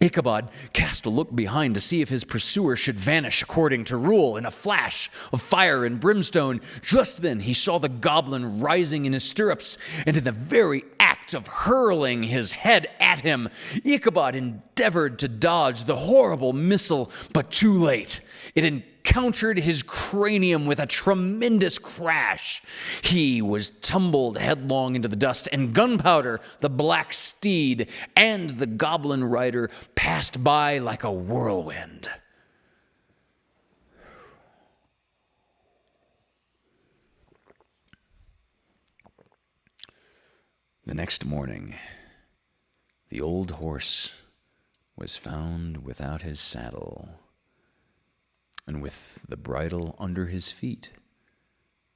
A: Ichabod cast a look behind to see if his pursuer should vanish according to rule in a flash of fire and brimstone. Just then he saw the goblin rising in his stirrups, and in the very act of hurling his head at him, Ichabod endeavored to dodge the horrible missile, but too late. It encountered his cranium with a tremendous crash. He was tumbled headlong into the dust, and Gunpowder, the black steed, and the goblin rider passed by like a whirlwind. The next morning, the old horse was found without his saddle, and with the bridle under his feet,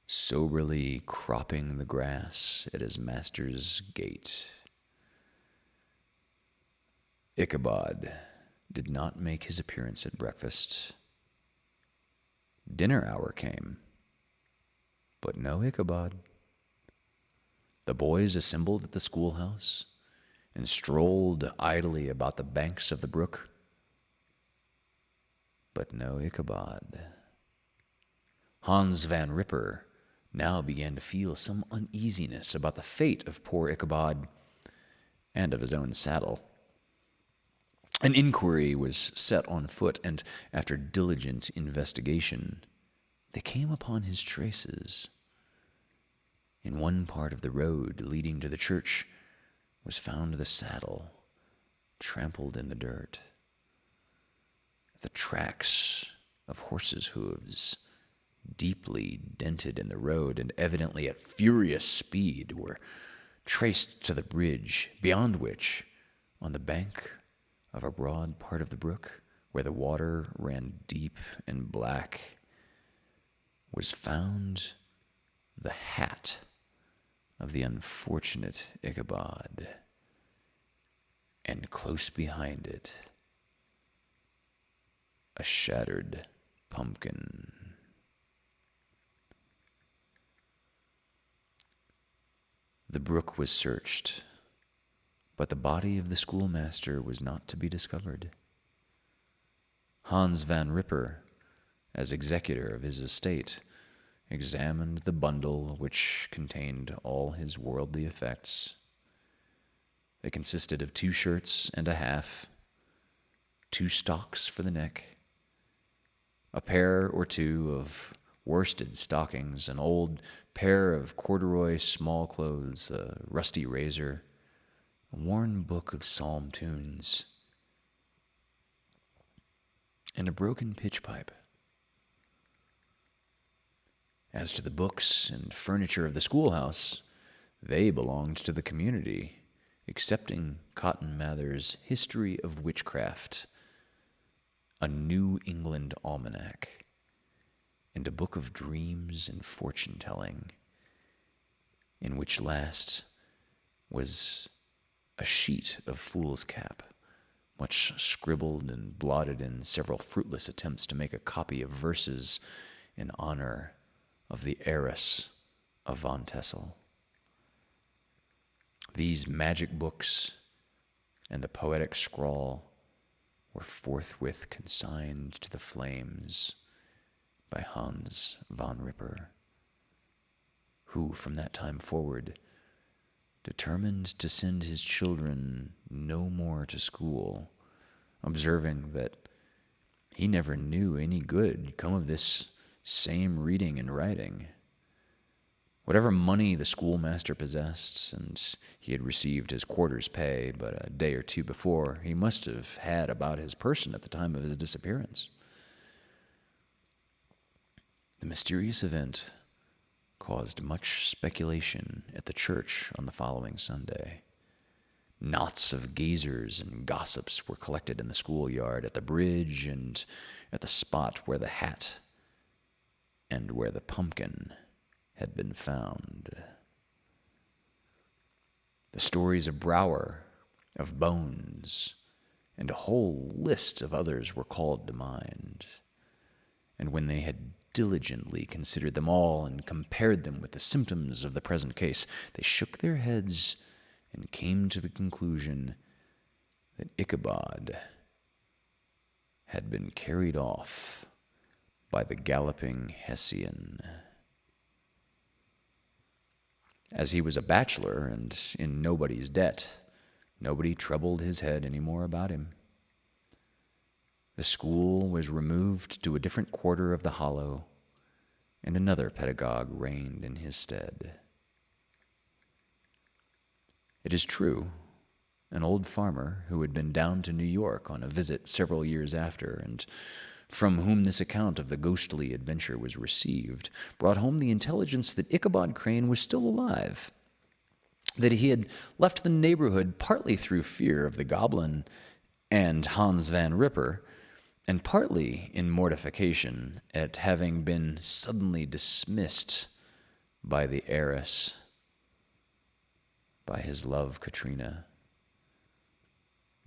A: soberly cropping the grass at his master's gate. Ichabod did not make his appearance at breakfast. Dinner hour came, but no Ichabod. The boys assembled at the schoolhouse and strolled idly about the banks of the brook, but no Ichabod. Hans van Ripper now began to feel some uneasiness about the fate of poor Ichabod and of his own saddle. An inquiry was set on foot, and after diligent investigation, they came upon his traces. In one part of the road leading to the church was found the saddle, trampled in the dirt. The tracks of horses' hooves, deeply dented in the road and evidently at furious speed, were traced to the bridge, beyond which, on the bank of a broad part of the brook, where the water ran deep and black, was found the hat of the unfortunate Ichabod, and close behind it, a shattered pumpkin. The brook was searched, but the body of the schoolmaster was not to be discovered. Hans van Ripper, as executor of his estate, examined the bundle which contained all his worldly effects. They consisted of 2 shirts and a half, 2 stocks for the neck, a pair or 2 of worsted stockings, an old pair of corduroy small clothes, a rusty razor, a worn book of psalm tunes, and a broken pitch pipe. As to the books and furniture of the schoolhouse, they belonged to the community, excepting Cotton Mather's History of Witchcraft, a New England almanac, and a book of dreams and fortune-telling, in which last was a sheet of foolscap, much scribbled and blotted in several fruitless attempts to make a copy of verses in honor of the heiress of Von Tessel. These magic books and the poetic scrawl were forthwith consigned to the flames by Hans von Ripper, who from that time forward determined to send his children no more to school, observing that he never knew any good come of this same reading and writing. Whatever money the schoolmaster possessed, and he had received his quarter's pay but a day or two before, he must have had about his person at the time of his disappearance. The mysterious event caused much speculation at the church on the following Sunday. Knots of gazers and gossips were collected in the schoolyard, at the bridge, and at the spot where the hat and where the pumpkin had been found. The stories of Brower, of Bones, and a whole list of others were called to mind, and when they had diligently considered them all and compared them with the symptoms of the present case, they shook their heads and came to the conclusion that Ichabod had been carried off by the galloping Hessian. As he was a bachelor and in nobody's debt, nobody troubled his head any more about him. The school was removed to a different quarter of the hollow, and another pedagogue reigned in his stead. It is true, an old farmer who had been down to New York on a visit several years after, and from whom this account of the ghostly adventure was received, brought home the intelligence that Ichabod Crane was still alive, that he had left the neighborhood partly through fear of the goblin and Hans van Ripper, and partly in mortification at having been suddenly dismissed by the heiress, by his love Katrina,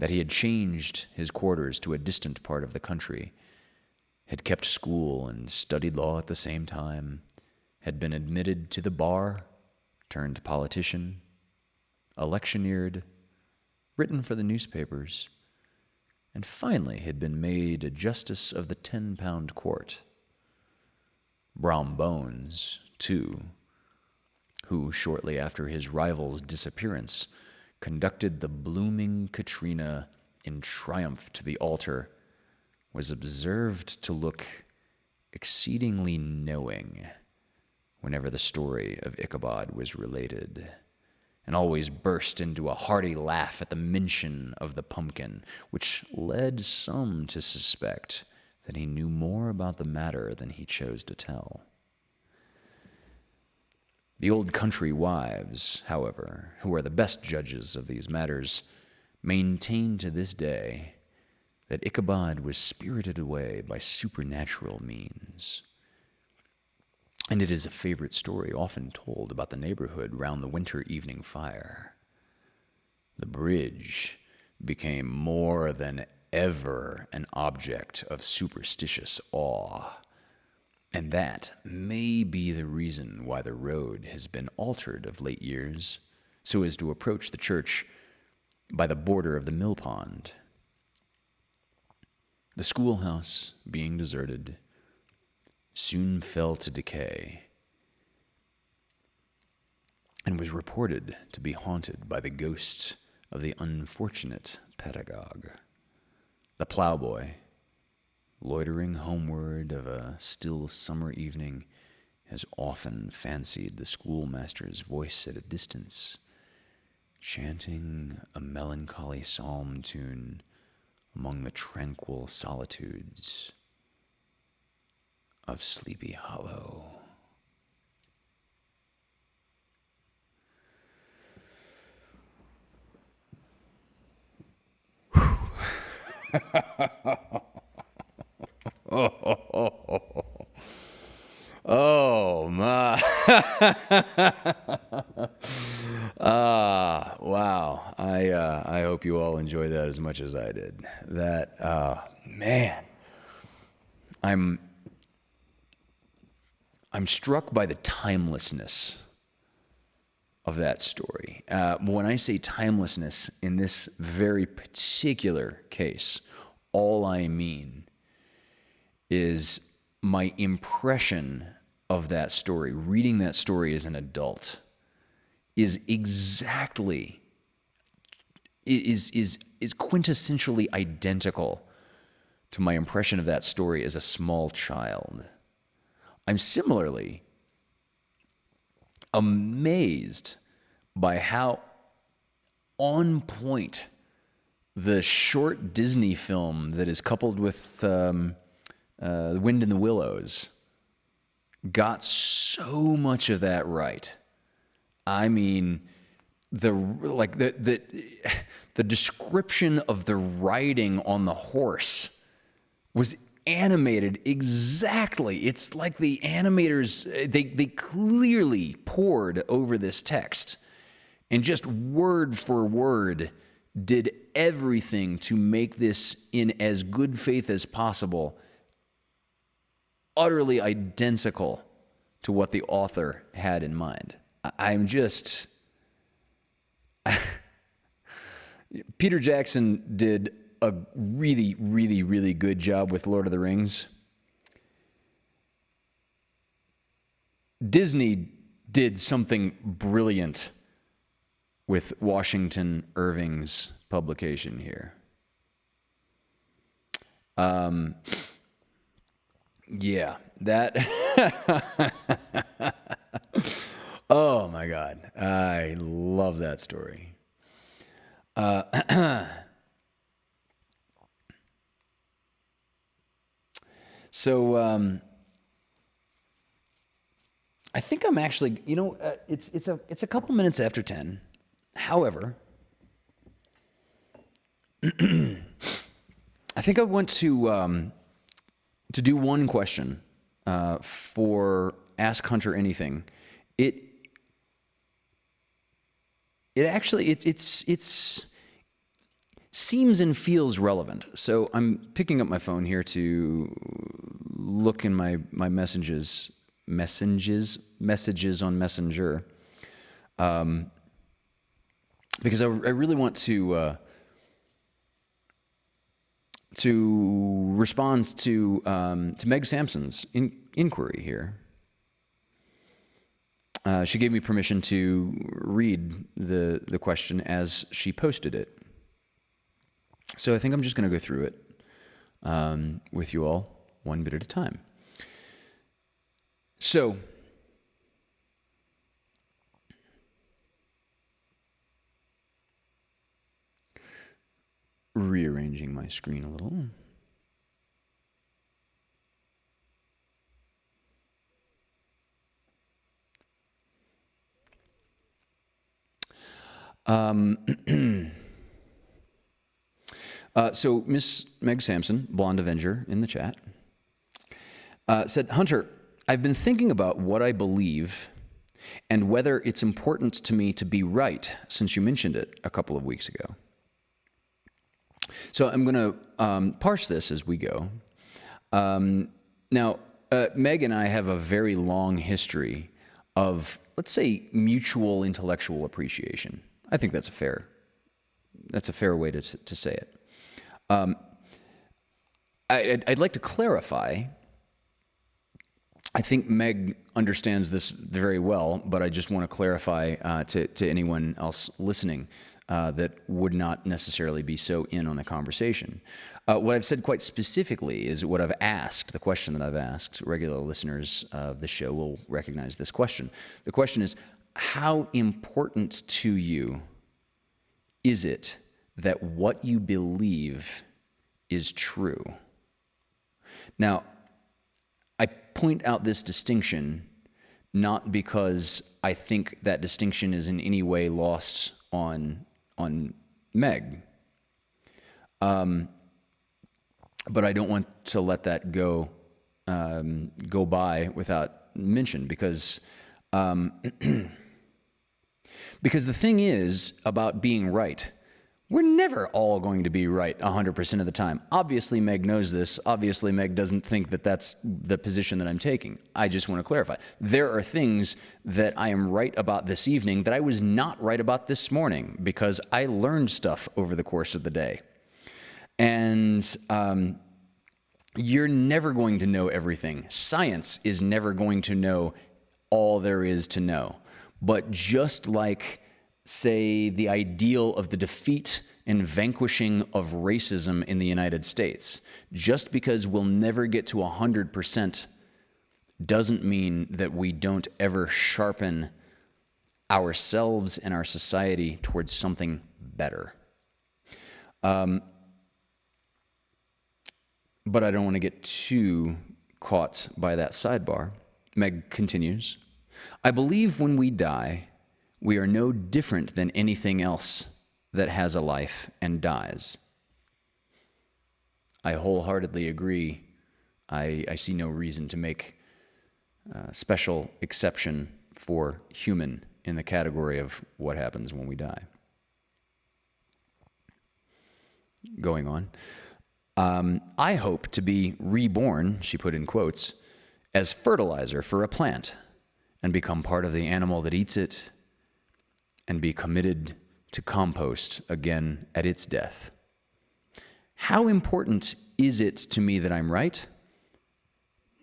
A: that he had changed his quarters to a distant part of the country, had kept school and studied law at the same time, had been admitted to the bar, turned politician, electioneered, written for the newspapers, and finally had been made a justice of the 10-pound court. Brom Bones, too, who shortly after his rival's disappearance conducted the blooming Katrina in triumph to the altar, was observed to look exceedingly knowing whenever the story of Ichabod was related, and always burst into a hearty laugh at the mention of the pumpkin, which led some to suspect that he knew more about the matter than he chose to tell. The old country wives, however, who are the best judges of these matters, maintain to this day that Ichabod was spirited away by supernatural means. And it is a favorite story often told about the neighborhood round the winter evening fire. The bridge became more than ever an object of superstitious awe, and that may be the reason why the road has been altered of late years, so as to approach the church by the border of the mill pond. The schoolhouse, being deserted, soon fell to decay, and was reported to be haunted by the ghost of the unfortunate pedagogue. The plowboy, loitering homeward of a still summer evening, has often fancied the schoolmaster's voice at a distance, chanting a melancholy psalm tune among the tranquil solitudes of Sleepy Hollow. Oh my. Wow. I hope you all enjoy that as much as I did. That man. I'm struck by the timelessness of that story. When I say timelessness in this very particular case, all I mean is my impression of that story, reading that story as an adult, is exactly, is quintessentially identical to my impression of that story as a small child. I'm similarly amazed by how on point the short Disney film that is coupled with The Wind in the Willows got so much of that right. I mean, the description of the riding on the horse was animated exactly. It's like the animators, they clearly pored over this text and just word for word did everything to make this, in as good faith as possible, utterly identical to what the author had in mind. I'm just... Peter Jackson did a really, really, really good job with Lord of the Rings. Disney did something brilliant with Washington Irving's publication here. Yeah, that... Oh my God, I love that story. So I think I'm actually, it's a couple minutes after 10. However, I think I want to do one question for Ask Hunter Anything. It actually it's seems and feels relevant. So I'm picking up my phone here to look in my messages on Messenger, because I really want to respond to Meg Sampson's inquiry here. She gave me permission to read the question as she posted it. So I think I'm just going to go through it with you all one bit at a time. So, rearranging my screen a little. So Miss Meg Sampson, Blonde Avenger in the chat, said, Hunter, I've been thinking about what I believe and whether it's important to me to be right since you mentioned it a couple of weeks ago. So I'm going to parse this as we go. Now, Meg and I have a very long history of, let's say, mutual intellectual appreciation. I think that's a fair way to say it. I'd like to clarify. I think Meg understands this very well, but I just want to clarify to anyone else listening that would not necessarily be so in on the conversation. What I've said quite specifically is what I've asked, the question that I've asked. Regular listeners of the show will recognize this question. The question is, how important to you is it that what you believe is true? Now, I point out this distinction not because I think that distinction is in any way lost on Meg. But I don't want to let that go by without mention, because the thing is about being right. We're never all going to be right 100% of the time. Obviously, Meg knows this. Obviously, Meg doesn't think that that's the position that I'm taking. I just want to clarify. There are things that I am right about this evening that I was not right about this morning, because I learned stuff over the course of the day. And you're never going to know everything. Science is never going to know all there is to know. But just like, say, the ideal of the defeat and vanquishing of racism in the United States, just because we'll never get to 100% doesn't mean that we don't ever sharpen ourselves and our society towards something better. But I don't want to get too caught by that sidebar. Meg continues, I believe when we die, we are no different than anything else that has a life and dies. I wholeheartedly agree. I see no reason to make special exception for human in the category of what happens when we die. Going on. I hope to be reborn, she put in quotes, as fertilizer for a plant and become part of the animal that eats it and be committed to compost again at its death. How important is it to me that I'm right?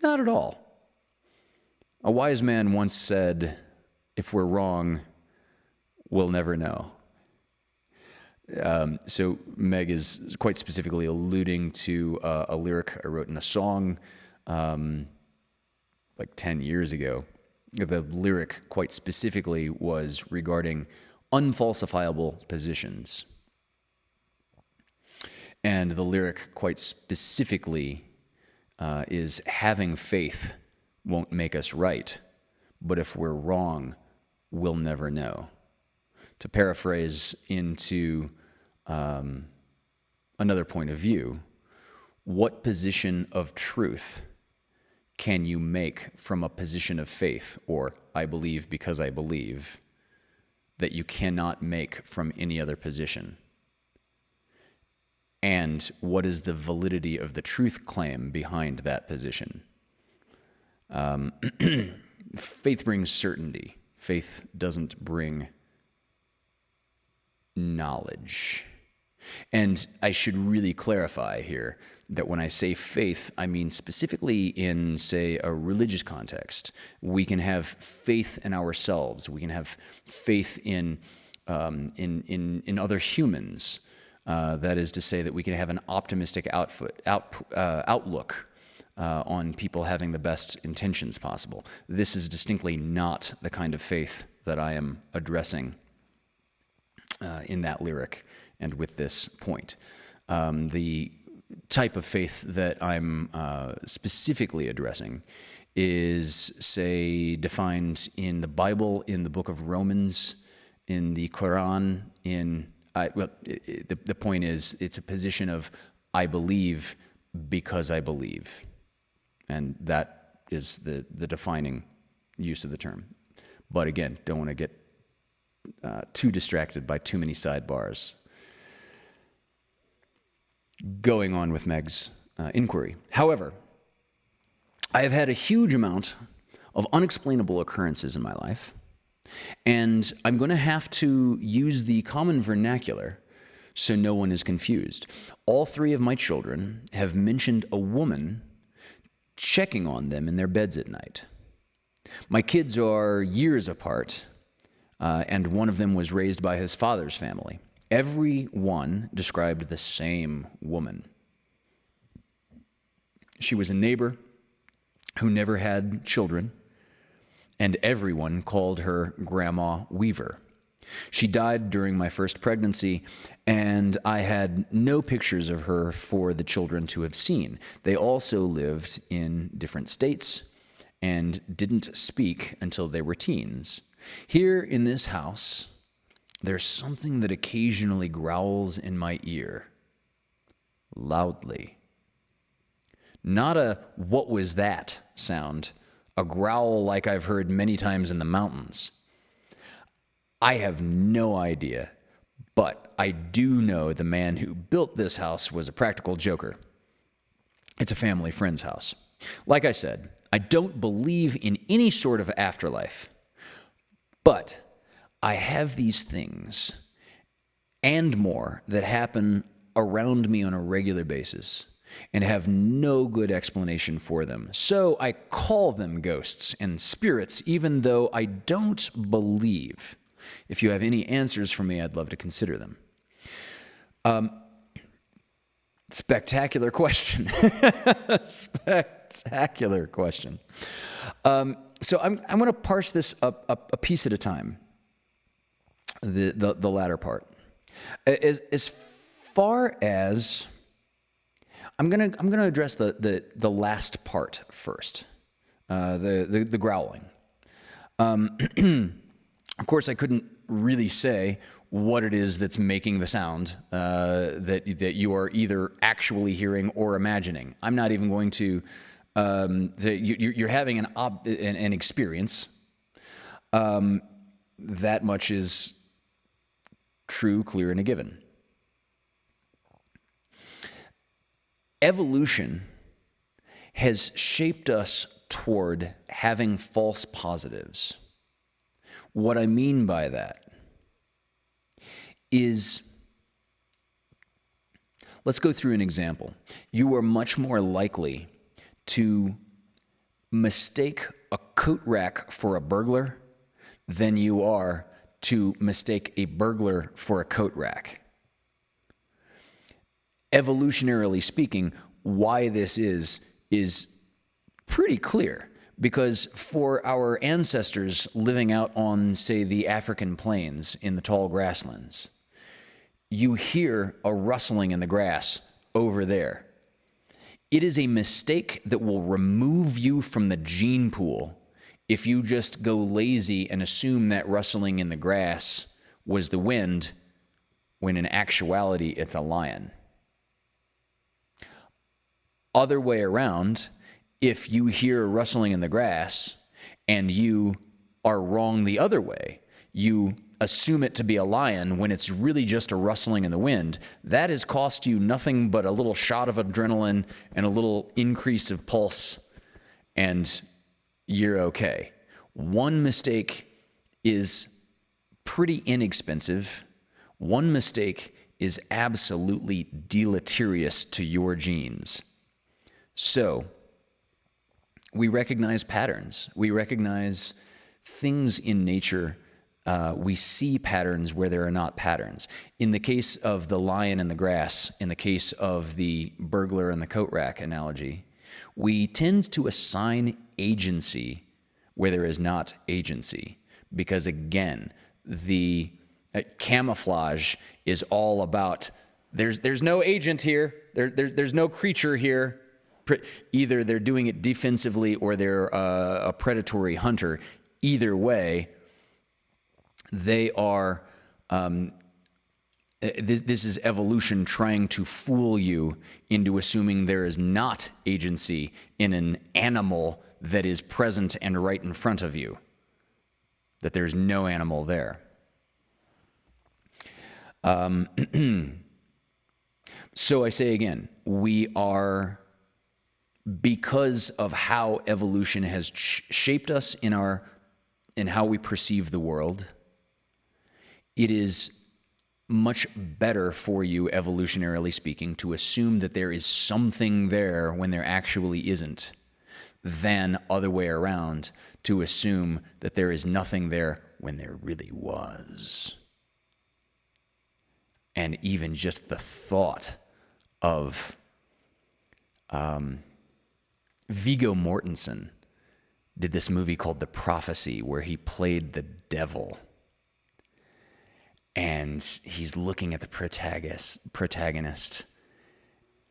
A: Not at all. A wise man once said, if we're wrong, we'll never know. So Meg is quite specifically alluding to a lyric I wrote in a song like 10 years ago. The lyric quite specifically was regarding unfalsifiable positions. And the lyric quite specifically is, having faith won't make us right, but if we're wrong, we'll never know. To paraphrase into another point of view, what position of truth can you make from a position of faith, or I believe because I believe, that you cannot make from any other position? And what is the validity of the truth claim behind that position? Faith brings certainty. Faith doesn't bring knowledge. And I should really clarify here that when I say faith, I mean specifically in, say, a religious context. We can have faith in ourselves. We can have faith in other humans. That is to say that we can have an optimistic outlook on people having the best intentions possible. This is distinctly not the kind of faith that I am addressing in that lyric and with this point. The type of faith that I'm specifically addressing is, say, defined in the Bible, in the book of Romans, in the Quran, the point is, it's a position of I believe because I believe. And that is the defining use of the term. But again, don't want to get too distracted by too many sidebars. Going on with Meg's inquiry. However, I have had a huge amount of unexplainable occurrences in my life, and I'm going to have to use the common vernacular so no one is confused. All three of my children have mentioned a woman checking on them in their beds at night. My kids are years apart, and one of them was raised by his father's family. Every one described the same woman. She was a neighbor who never had children, and everyone called her Grandma Weaver. She died during my first pregnancy, and I had no pictures of her for the children to have seen. They also lived in different states and didn't speak until they were teens. Here in this house, there's something that occasionally growls in my ear, loudly. not a "what was that" sound, a growl like I've heard many times in the mountains. I have no idea, but I do know the man who built this house was a practical joker. It's a family friend's house. Like I said, I don't believe in any sort of afterlife, but I have these things and more that happen around me on a regular basis and have no good explanation for them. So I call them ghosts and spirits, even though I don't believe. If you have any answers for me, I'd love to consider them. Spectacular question. Spectacular question. So I'm going to parse this up a piece at a time. The latter part. As far as I'm gonna address the last part first. The growling. Of course, I couldn't really say what it is that's making the sound that you are either actually hearing or imagining. I'm not even going to. You're having an experience. That much is true, clear, and a given. Evolution has shaped us toward having false positives. What I mean by that is, let's go through an example. You are much more likely to mistake a coat rack for a burglar than you are to mistake a burglar for a coat rack. Evolutionarily speaking, why this is pretty clear. Because for our ancestors living out on, say, the African plains in the tall grasslands, you hear a rustling in the grass over there. It is a mistake that will remove you from the gene pool if you just go lazy and assume that rustling in the grass was the wind, when in actuality it's a lion. Other way around, if you hear rustling in the grass and you are wrong the other way, you assume it to be a lion when it's really just a rustling in the wind, that has cost you nothing but a little shot of adrenaline and a little increase of pulse, and you're okay. One mistake is pretty inexpensive. One mistake is absolutely deleterious to your genes. So, we recognize patterns. We recognize things in nature. We see patterns where there are not patterns. In the case of the lion in the grass, in the case of the burglar and the coat rack analogy, we tend to assign agency where there is not agency. Because again, the camouflage is all about there's no agent here, there's no creature here. Either they're doing it defensively or they're a predatory hunter. Either way, they are. This is evolution trying to fool you into assuming there is not agency in an animal that is present and right in front of you. That there's no animal there. So I say again, we are. Because of how evolution has shaped us in how we perceive the world, it is much better for you, evolutionarily speaking, to assume that there is something there when there actually isn't, than other way around, to assume that there is nothing there when there really was. And even just the thought of Viggo Mortensen did this movie called The Prophecy, where he played the devil. And he's looking at the protagonist,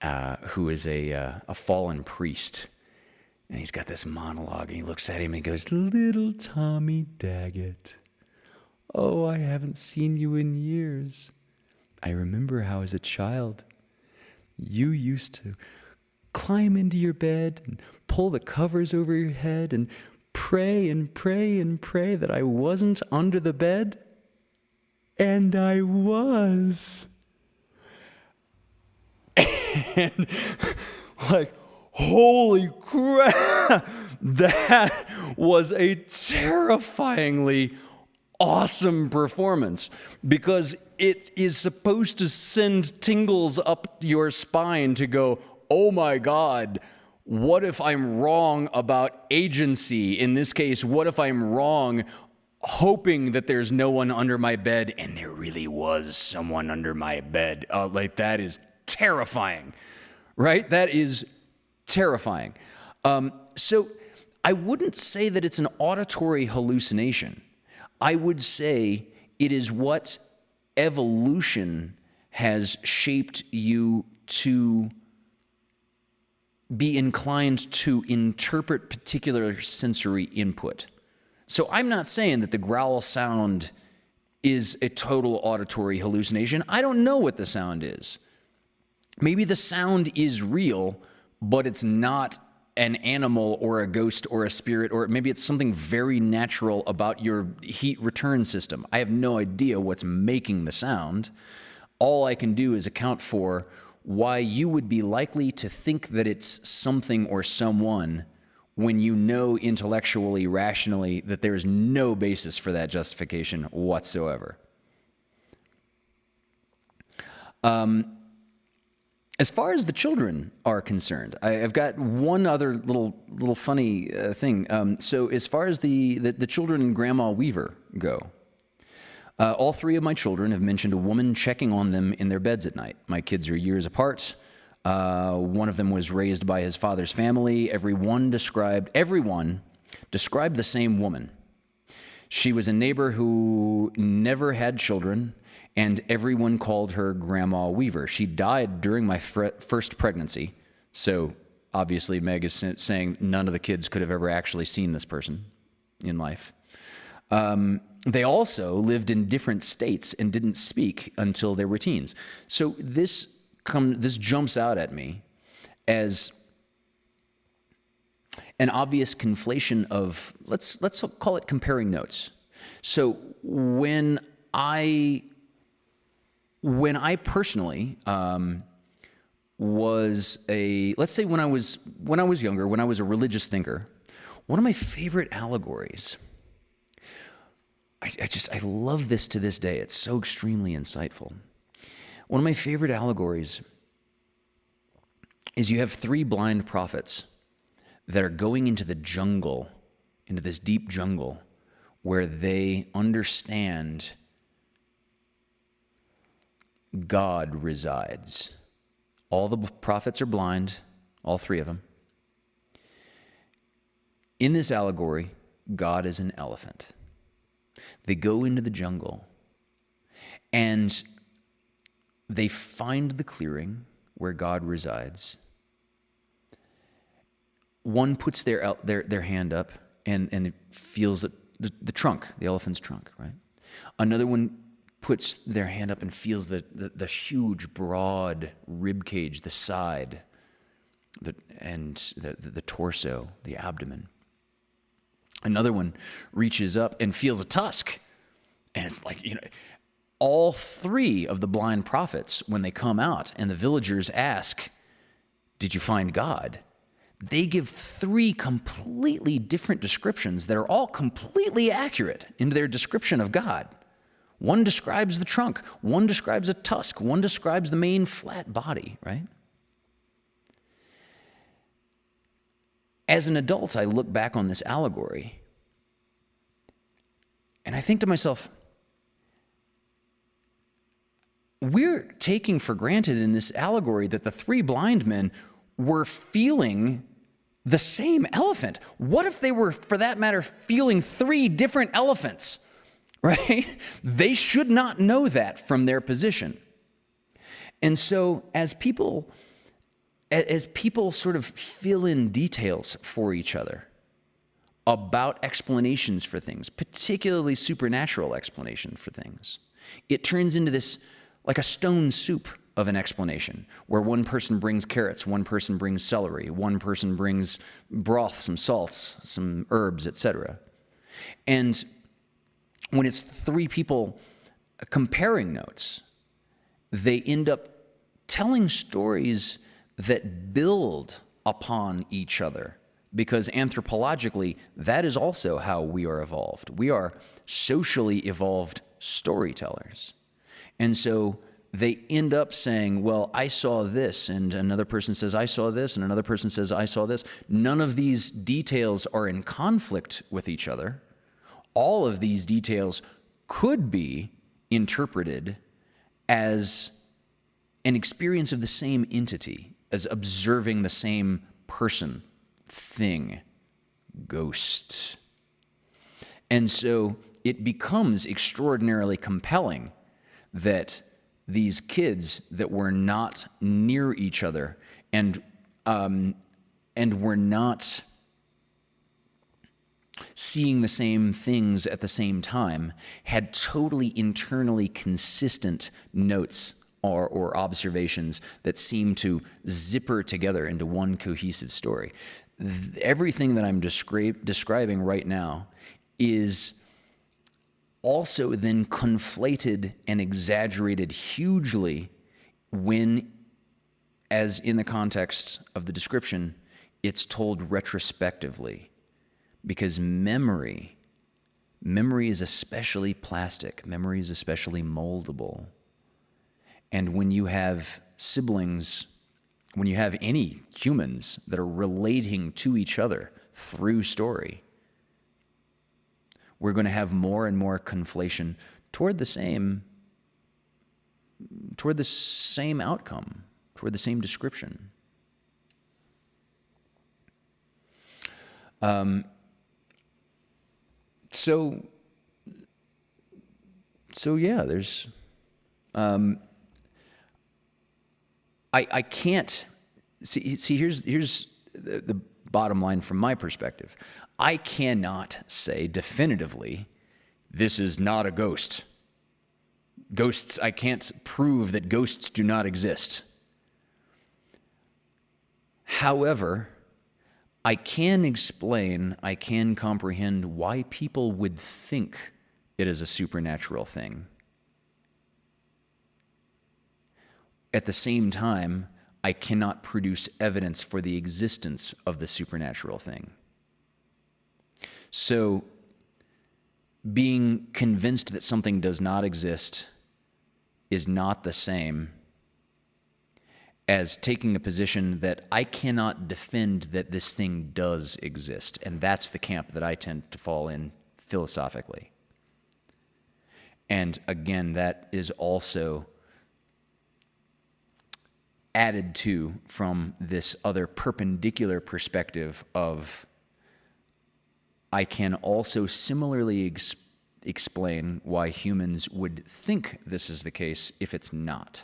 A: who is a fallen priest. And he's got this monologue, and he looks at him and he goes, "Little Tommy Daggett, oh, I haven't seen you in years. I remember how as a child you used to climb into your bed and pull the covers over your head and pray and pray and pray that I wasn't under the bed. And I was. And like, holy crap, that was a terrifyingly awesome performance, because it is supposed to send tingles up your spine to go, oh my God, what if I'm wrong about agency? In this case, what if I'm wrong hoping that there's no one under my bed and there really was someone under my bed? Like, that is terrifying, right? That is terrifying. So I wouldn't say that it's an auditory hallucination. I would say it is what evolution has shaped you to be inclined to interpret particular sensory input. So I'm not saying that the growl sound is a total auditory hallucination. I don't know what the sound is. Maybe the sound is real, but it's not an animal or a ghost or a spirit, or maybe it's something very natural about your heat return system. I have no idea what's making the sound. All I can do is account for why you would be likely to think that it's something or someone when you know intellectually, rationally, that there's no basis for that justification whatsoever. As far as the children are concerned, I've got one other little funny thing. So as far as the children and Grandma Weaver go, all three of my children have mentioned a woman checking on them in their beds at night. My kids are years apart. One of them was raised by his father's family. Everyone described the same woman. She was a neighbor who never had children, and everyone called her Grandma Weaver. She died during my first pregnancy, so obviously Meg is saying none of the kids could have ever actually seen this person in life. They also lived in different states and didn't speak until they were teens. So this jumps out at me as an obvious conflation of, let's call it comparing notes. So when I personally was let's say when I was younger, when I was a religious thinker, one of my favorite allegories, I love this to this day. It's so extremely insightful. One of my favorite allegories is you have three blind prophets that are going into the jungle, into this deep jungle, where they understand God resides. All the prophets are blind, all three of them. In this allegory, God is an elephant. They go into the jungle and they find the clearing where God resides. One puts their hand up and feels the trunk, the elephant's trunk, right? Another one puts their hand up and feels the huge, broad rib cage, the side, and the torso, the abdomen. Another one reaches up and feels a tusk. And it's like, all three of the blind prophets, when they come out and the villagers ask, "Did you find God?" they give three completely different descriptions that are all completely accurate in their description of God. One describes the trunk, one describes a tusk, one describes the main flat body, right? As an adult, I look back on this allegory and I think to myself, we're taking for granted in this allegory that the three blind men were feeling the same elephant. What if they were, for that matter, feeling three different elephants, right? They should not know that from their position. And so as people sort of fill in details for each other about explanations for things, particularly supernatural explanation for things, it turns into this, like a stone soup of an explanation, where one person brings carrots, one person brings celery, one person brings broth, some salts, some herbs, etc. And when it's three people comparing notes, they end up telling stories that build upon each other, because anthropologically, that is also how we are evolved. We are socially evolved storytellers. And so they end up saying, well, I saw this, and another person says, I saw this, and another person says, I saw this. None of these details are in conflict with each other. All of these details could be interpreted as an experience of the same entity, as observing the same person, thing, ghost. And so it becomes extraordinarily compelling that these kids that were not near each other and were not seeing the same things at the same time had totally internally consistent notes or observations that seem to zipper together into one cohesive story. Everything that I'm describing right now is also then conflated and exaggerated hugely when, as in the context of the description, it's told retrospectively. Because memory is especially plastic. Memory is especially moldable. And when you have siblings, when you have any humans that are relating to each other through story, we're going to have more and more conflation toward the same outcome, toward the same description. So yeah, there's, I can't, see, here's the bottom line from my perspective. I cannot say definitively, this is not a ghost. Ghosts, I can't prove that ghosts do not exist. However, I can explain, I can comprehend why people would think it is a supernatural thing. At the same time, I cannot produce evidence for the existence of the supernatural thing. So, being convinced that something does not exist is not the same as taking a position that I cannot defend that this thing does exist. And that's the camp that I tend to fall in philosophically. And again, that is also added to from this other perpendicular perspective of I can also similarly explain why humans would think this is the case if it's not.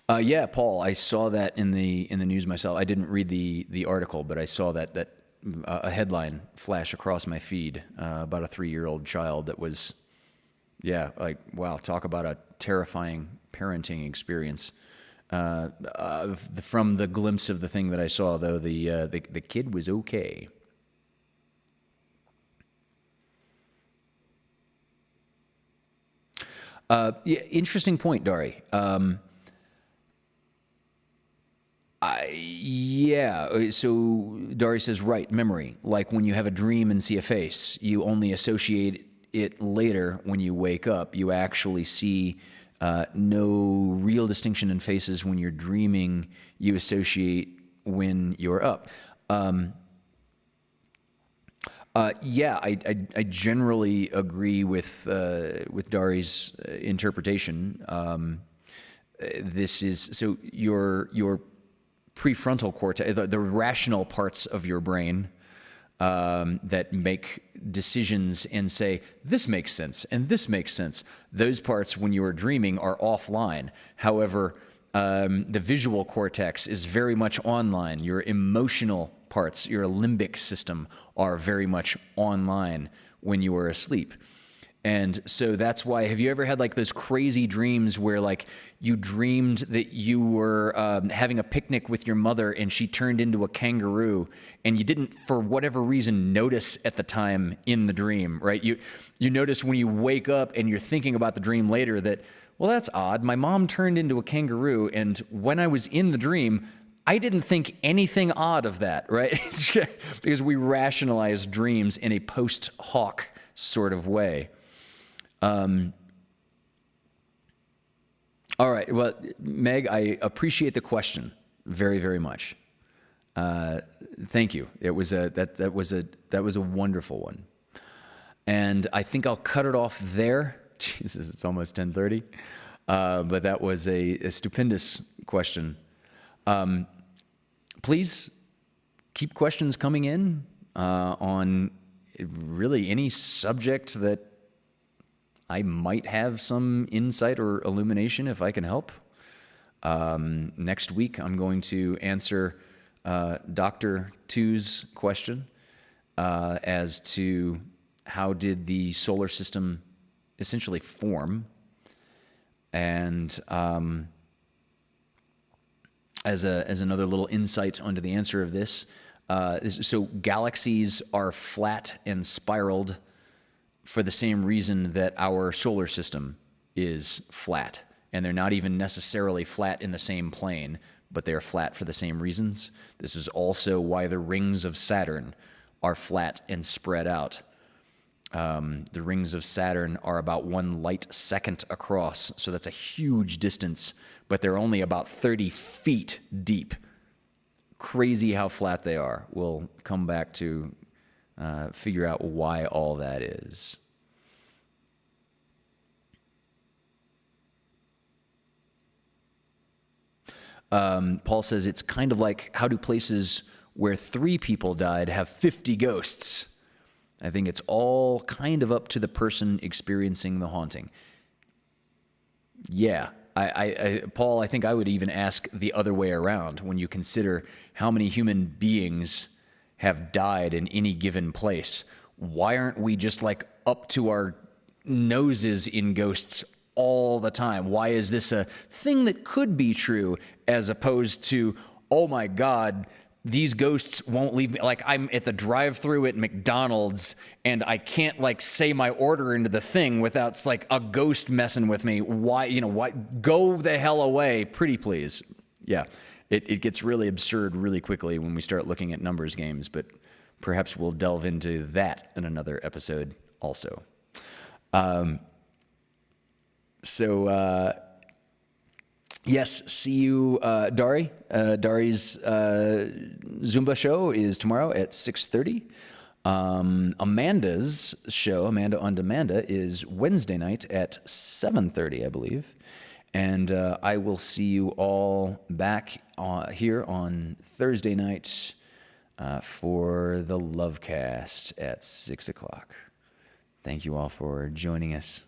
A: Yeah, Paul, I saw that in the news myself. I didn't read the article, but I saw that a headline flash across my feed about a 3-year-old child that was, yeah, like, wow, talk about a terrifying parenting experience. From the glimpse of the thing that I saw, though, the kid was okay. Yeah, interesting point, Dari. So Dari says, right, memory. Like when you have a dream and see a face, you only associate it later when you wake up. You actually see no real distinction in faces when you're dreaming. You associate when you're up. Yeah, I generally agree with Dari's interpretation. This is so your prefrontal cortex, the rational parts of your brain that make decisions and say this makes sense and this makes sense. Those parts, when you are dreaming, are offline. However, The visual cortex is very much online. Your emotional parts, your limbic system, are very much online when you are asleep. And so that's why, have you ever had like those crazy dreams where like you dreamed that you were having a picnic with your mother and she turned into a kangaroo, and you didn't, for whatever reason, notice at the time in the dream, right? You notice when you wake up and you're thinking about the dream later that, well, that's odd. My mom turned into a kangaroo, and when I was in the dream, I didn't think anything odd of that, right? Because we rationalize dreams in a post hoc sort of way. All right. Well, Meg, I appreciate the question very, very much. Thank you. It was that was a wonderful one, and I think I'll cut it off there. Jesus, it's almost 10:30, but that was a stupendous question. Please keep questions coming in on really any subject that I might have some insight or illumination if I can help. Next week, I'm going to answer Dr. Two's question as to how did the solar system essentially form, and as another little insight onto the answer of this, so galaxies are flat and spiraled for the same reason that our solar system is flat. And they're not even necessarily flat in the same plane, but they're flat for the same reasons. This is also why the rings of Saturn are flat and spread out. The rings of Saturn are about 1 light second across, so that's a huge distance, but they're only about 30 feet deep. Crazy how flat they are. We'll come back to figure out why all that is. Paul says it's kind of like, how do places where 3 people died have 50 ghosts? I think it's all kind of up to the person experiencing the haunting. Yeah, Paul, I think I would even ask the other way around when you consider how many human beings have died in any given place. Why aren't we just like up to our noses in ghosts all the time? Why is this a thing that could be true as opposed to, oh my God, these ghosts won't leave me? Like I'm at the drive-thru at McDonald's and I can't like say my order into the thing without like a ghost messing with me. Why, why? Go the hell away, pretty please. Yeah. It gets really absurd really quickly when we start looking at numbers games, but perhaps we'll delve into that in another episode also. Yes, see you, Dari. Dari's Zumba show is tomorrow at 6:30. Amanda's show, Amanda on Demanda, is Wednesday night at 7:30, I believe. And I will see you all back here on Thursday night for the Lovecast at 6 o'clock. Thank you all for joining us.